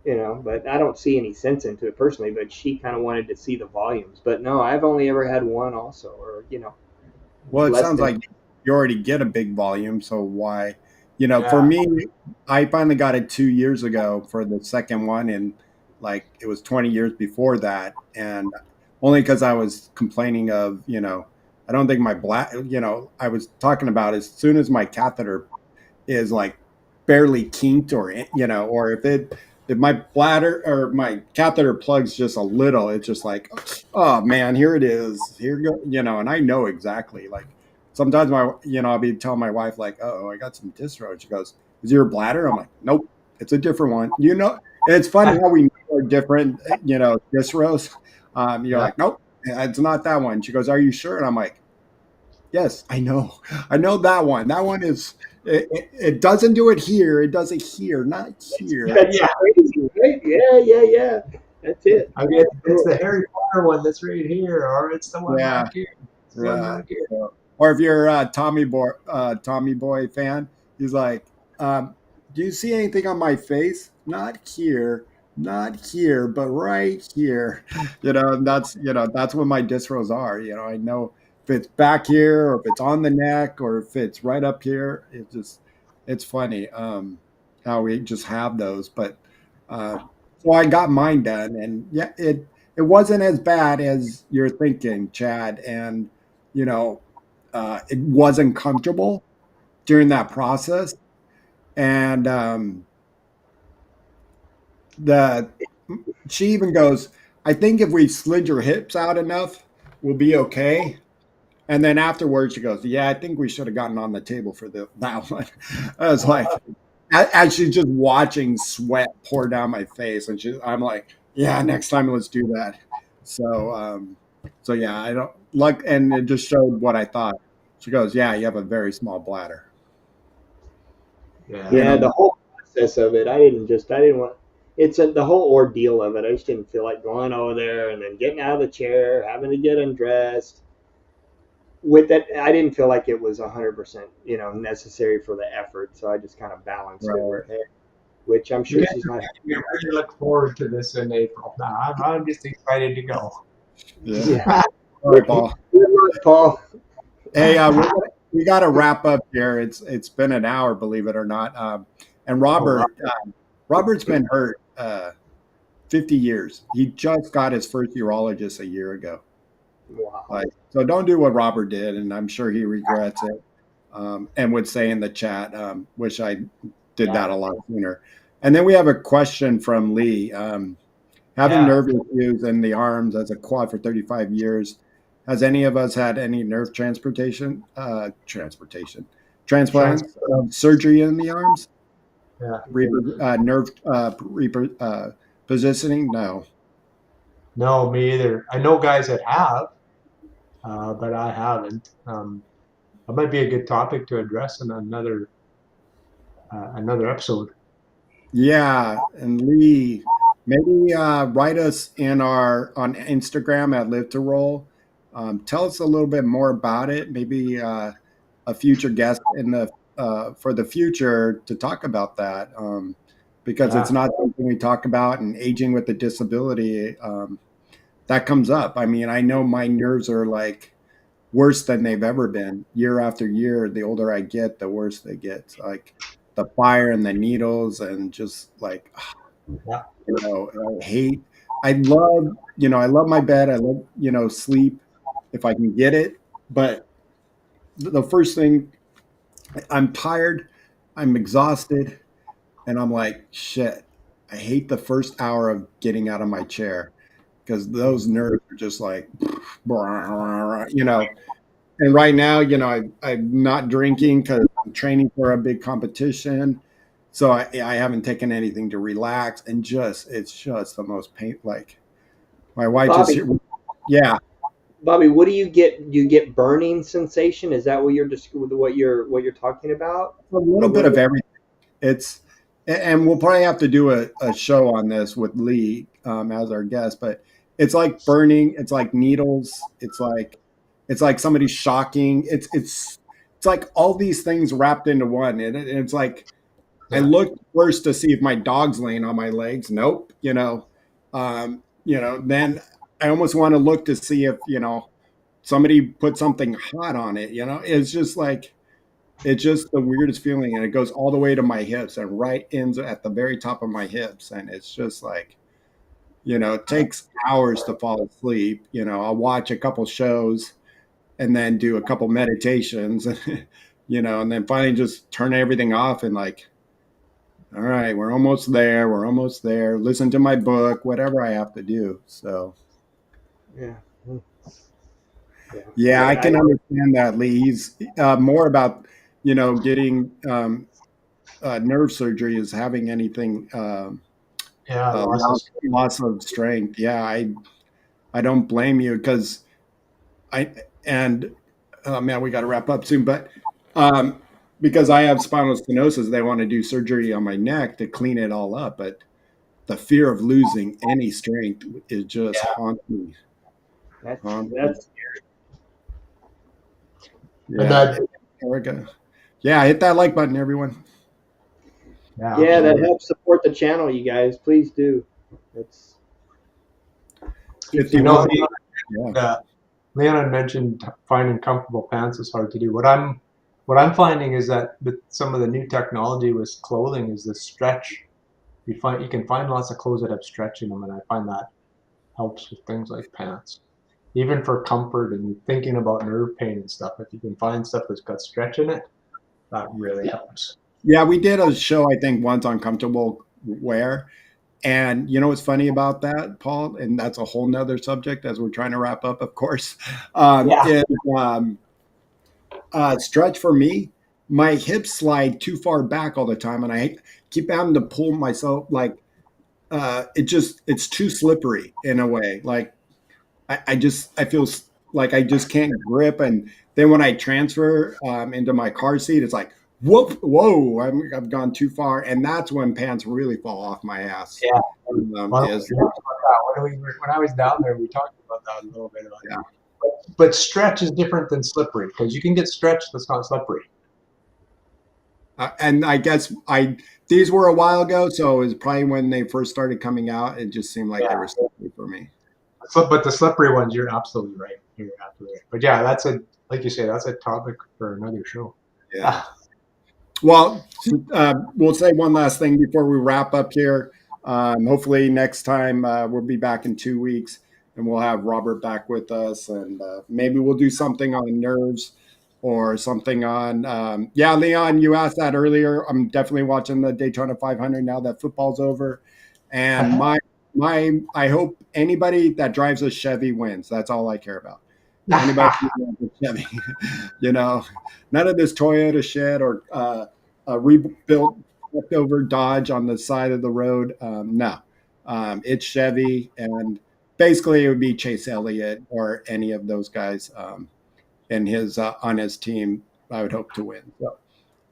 But I don't see any sense into it personally. But she kind of wanted to see the volumes. But no, I've only ever had one also, or Well, it less sounds than. like you already get a big volume, so why? For Yeah. me, I finally got it 2 years ago for the second one, and like it was 20 years before that, and only because I was complaining of, I don't think my black, I was talking about as soon as my catheter is like barely kinked, or if my bladder or my catheter plugs just a little, it's just like, oh man, here it is, here you go, and I know exactly. Like sometimes I'll be telling my wife like, oh, I got some dystro, and she goes, is your bladder? I'm like, nope, it's a different one, and it's funny how we know are different, dystros. You're Yeah. like, nope, it's not that one. She goes, are you sure? And I'm like, yes, I know that one. That one is. It doesn't do it here. It does it here, not here. That's Yeah. crazy, right? Yeah. That's it. I mean, it's Cool. the Harry Potter one that's right here, or it's the one Yeah, back here. It's the one yeah. back here. So, or if you're a Tommy Boy fan, he's like, "Do you see anything on my face? Not here, but right here." And that's what my distros are. I know if it's back here, or if it's on the neck, or if it's right up here. It's funny how we just have those. But so I got mine done, and yeah, it wasn't as bad as you're thinking, Chad. And it wasn't comfortable during that process. And the she even goes, I think if we slid your hips out enough, we'll be okay. And then afterwards, she goes, yeah, I think we should have gotten on the table for that one. I was like, as she's just watching sweat pour down my face, and I'm like, yeah, next time let's do that. So, yeah, I don't like, and it just showed what I thought. She goes, yeah, you have a very small bladder, Yeah. and Yeah, I'm the like, whole process of it, I didn't want, the whole ordeal of it. I just didn't feel like going over there and then getting out of the chair, having to get undressed. With that, I didn't feel like it was 100%, necessary for the effort. So I just kind of balanced it right, with it, which I'm You sure guys she's are not. making me really look forward to this in April. Now, I'm just excited to go. yeah. Yeah. All right, Paul. Good luck, Paul. Hey, we got to wrap up here. It's been an hour, believe it or not. And Oh, wow. Robert's been hurt 50 years. He just got his first urologist a year ago. Wow. Like, so don't do what Robert did, and I'm sure he regrets it. And would say in the chat, wish I did Yeah. that a lot sooner. And then we have a question from Lee. Having Yeah. nerve issues in the arms as a quad for 35 years, has any of us had any nerve Trans- transplants, surgery in the arms, yeah. nerve positioning? No. No, me either. I know guys that have, but I haven't. That might be a good topic to address in another episode. Yeah, and Lee, maybe write us on Instagram at Live to Roll. Tell us a little bit more about it. Maybe a future guest in the for the future to talk about that, because it's Yeah. not something we talk about. And aging with a disability, that comes up. I mean, I know my nerves are like worse than they've ever been year after year. The older I get, the worse they get. Like the fire and the needles, and just like, Yeah. I hate. I love my bed. I love, sleep if I can get it. But the first thing, I'm tired, I'm exhausted, and I'm like, shit. I hate the first hour of getting out of my chair because those nerves are just like, you know. And right now, I'm not drinking because I'm training for a big competition. So I haven't taken anything to relax, and it's just the most pain. Like my wife just, Bobby, yeah, Bobby, what do you get? Do you get burning sensation? Is that what you're talking about? a little Or bit what? of everything. It's, and we'll probably have to do a show on this with Lee as our guest, but it's like burning. It's like needles. It's like somebody shocking. It's like all these things wrapped into one, and it's like I Yeah. looked first to see if my dog's laying on my legs. Nope. Then I almost want to look to see if somebody put something hot on it. It's just like, it's just the weirdest feeling, and it goes all the way to my hips and right ends at the very top of my hips, and it's just like, it takes hours to fall asleep. I'll watch a couple shows and then do a couple meditations, and then finally just turn everything off and like, all right, we're almost there. We're almost there. Listen to my book, whatever I have to do. So, Yeah. yeah, I can understand that, Lee. He's more about, getting nerve surgery is having anything, Yeah, loss of strength. Yeah, I don't blame you because and man, we got to wrap up soon, but um, because I have spinal stenosis, they want to do surgery on my neck to clean it all up. But the fear of losing any strength is just yeah. haunting me. That's Yeah, Erica. Yeah, hit that like button, everyone. yeah, that helps support the channel, you guys. Please do. That's keeps it No, going. Leon had mentioned finding comfortable pants is hard to do. What I'm finding is that with some of the new technology with clothing is the stretch. You can find lots of clothes that have stretch in them, and I find that helps with things like pants. Even for comfort and thinking about nerve pain and stuff, if you can find stuff that's got stretch in it, that really helps. Yeah, we did a show, I think, once on comfortable wear. And you know what's funny about that, Paul? And that's a whole nother subject as we're trying to wrap up, of course. Yeah. Is stretch for me, my hips slide too far back all the time, and I keep having to pull myself like it's too slippery in a way. Like I feel like I just can't grip, and then when I transfer into my car seat, it's like whoop, whoa, I've gone too far, and that's when pants really fall off my ass. Yeah. When When I was down there, we talked about that a little bit. But stretch is different than slippery because you can get stretch that's not slippery. And I guess these were a while ago, so it was probably when they first started coming out. It just seemed like they were slippery for me. But the slippery ones, you're absolutely right. You're absolutely right. But yeah, like you say, that's a topic for another show. Yeah. Well, we'll say one last thing before we wrap up here. Hopefully next time we'll be back in 2 weeks, and we'll have Robert back with us, and maybe we'll do something on nerves or something on. Yeah, Leon, you asked that earlier. I'm definitely watching the Daytona 500 now that football's over, and I hope anybody that drives a Chevy wins. That's all I care about. Anybody Chevy, none of this Toyota shit or a rebuilt leftover Dodge on the side of the road. No, it's Chevy, and basically it would be Chase Elliott or any of those guys and his on his team. I would hope to win. So,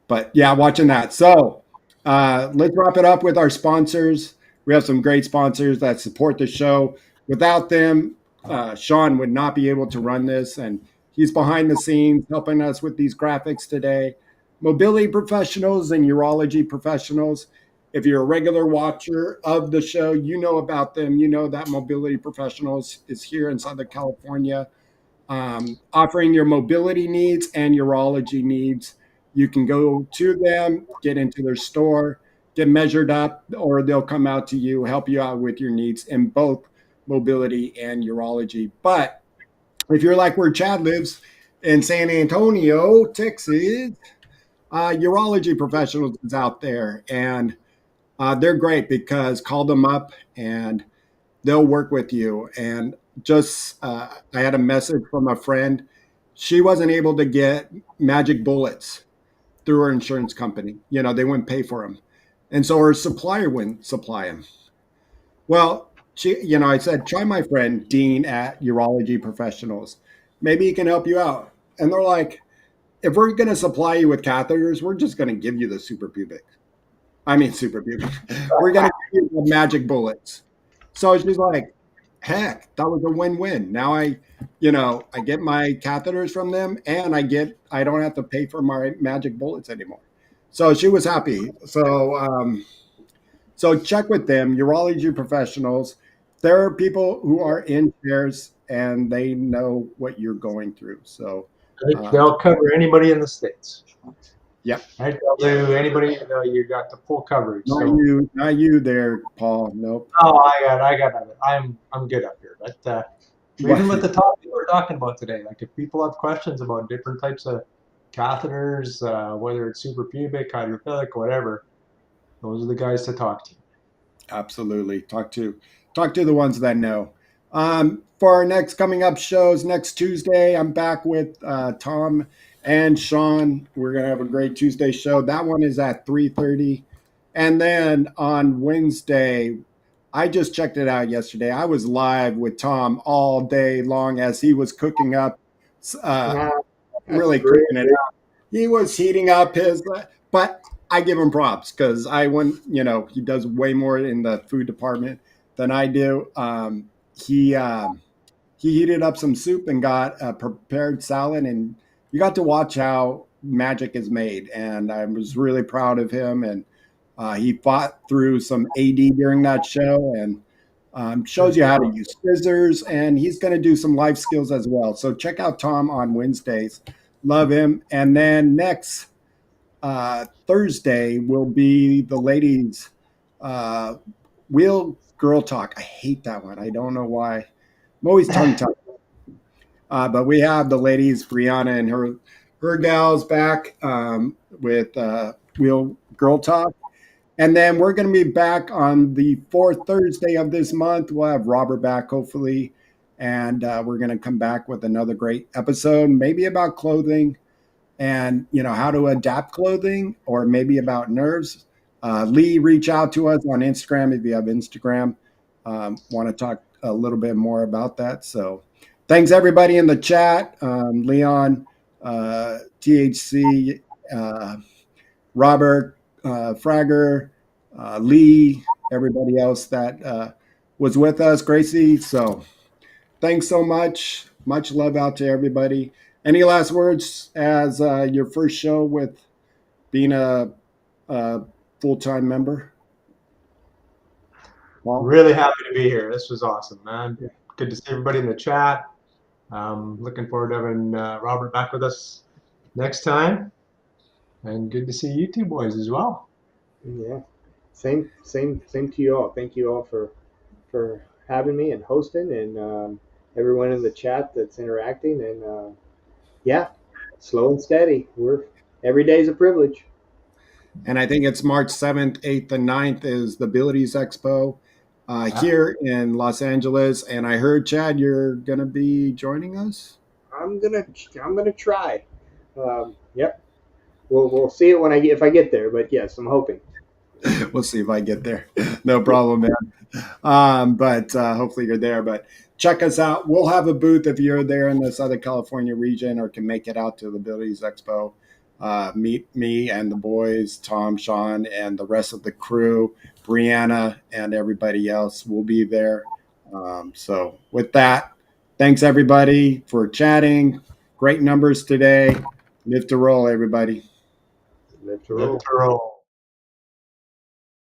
but yeah, watching that. So let's wrap it up with our sponsors. We have some great sponsors that support the show. Without them, Shawn would not be able to run this, and he's behind the scenes helping us with these graphics today. Mobility professionals and urology professionals. If you're a regular watcher of the show, you know about them. You know that Mobility Professionals is here in Southern California, offering your mobility needs and urology needs. You can go to them, get into their store, get measured up, or they'll come out to you, help you out with your needs in both mobility and urology. But if you're like where Chad lives in San Antonio, Texas, urology professionals is out there, and they're great because call them up and they'll work with you. And just I had a message from a friend. She wasn't able to get magic bullets through her insurance company. They wouldn't pay for them, and so her supplier wouldn't supply them. Well, I said, try my friend Dean at Urology Professionals. Maybe he can help you out. And they're like, if we're going to supply you with catheters, we're just going to give you the super pubic. We're going to give you the magic bullets. So she's like, heck, that was a win-win. Now I get my catheters from them, and I don't have to pay for my magic bullets anymore. So she was happy. So check with them, urology professionals. there are people who are in chairs and they know what you're going through. So, They'll cover anybody in the States. yep. Right? They'll do anybody. You got the full coverage. So, Not you there, Paul. Nope. oh, I got it. I'm good up here. But even with the topic we're talking about today, like if people have questions about different types of catheters, whether it's suprapubic, hydrophilic, whatever, those are the guys to talk to. Absolutely. Talk to the ones that know. For our next coming up shows, next Tuesday, I'm back with Tom and Shawn. We're gonna have a great Tuesday show. That one is at 3:30, and then on Wednesday, I just checked it out yesterday. I was live with Tom all day long as he was cooking up, uh, That's really great. cooking it out. He was heating up his, but I give him props because I went, he does way more in the food department than I do. He heated up some soup and got a prepared salad, and you got to watch how magic is made. And I was really proud of him. And he fought through some AD during that show and shows you how to use scissors. And he's going to do some life skills as well. So check out Tom on Wednesdays. Love him. And then next Thursday will be the ladies' wheel girl talk. I hate that one. I don't know why. I'm always tongue tied. But we have the ladies, Brianna and her gals back with wheel girl talk. And then we're going to be back on the fourth Thursday of this month. We'll have Robert back, hopefully. And we're going to come back with another great episode, maybe about clothing and how to adapt clothing, or maybe about nerves. Lee, reach out to us on Instagram if you have Instagram. Want to talk a little bit more about that. So thanks everybody in the chat. Leon, THC, Robert, Fragger, Lee, everybody else that was with us, Gracie. So thanks so much. Much love out to everybody. Any last words as your first show with being a full-time member? Paul? Really happy to be here. This was awesome, man. Good to see everybody in the chat. Looking forward to having Robert back with us next time. And good to see you two boys as well. Yeah, same to you all. Thank you all for having me and hosting, and everyone in the chat that's interacting. And yeah, slow and steady. Every day is a privilege. And I think it's March 7th, 8th, and 9th is the Abilities Expo here in Los Angeles. And I heard, Chad, you're going to be joining us? I'm gonna try. Yep. We'll see it if I get there. But yes, I'm hoping. We'll see if I get there. No problem, man. But hopefully you're there. But check us out. We'll have a booth if you're there in the Southern California region or can make it out to the Abilities Expo. Meet me and the boys, Tom, Shawn, and the rest of the crew, Brianna, and everybody else will be there. So with that, thanks everybody for chatting. Great numbers today. Live to roll, everybody. Live to roll. Live to roll.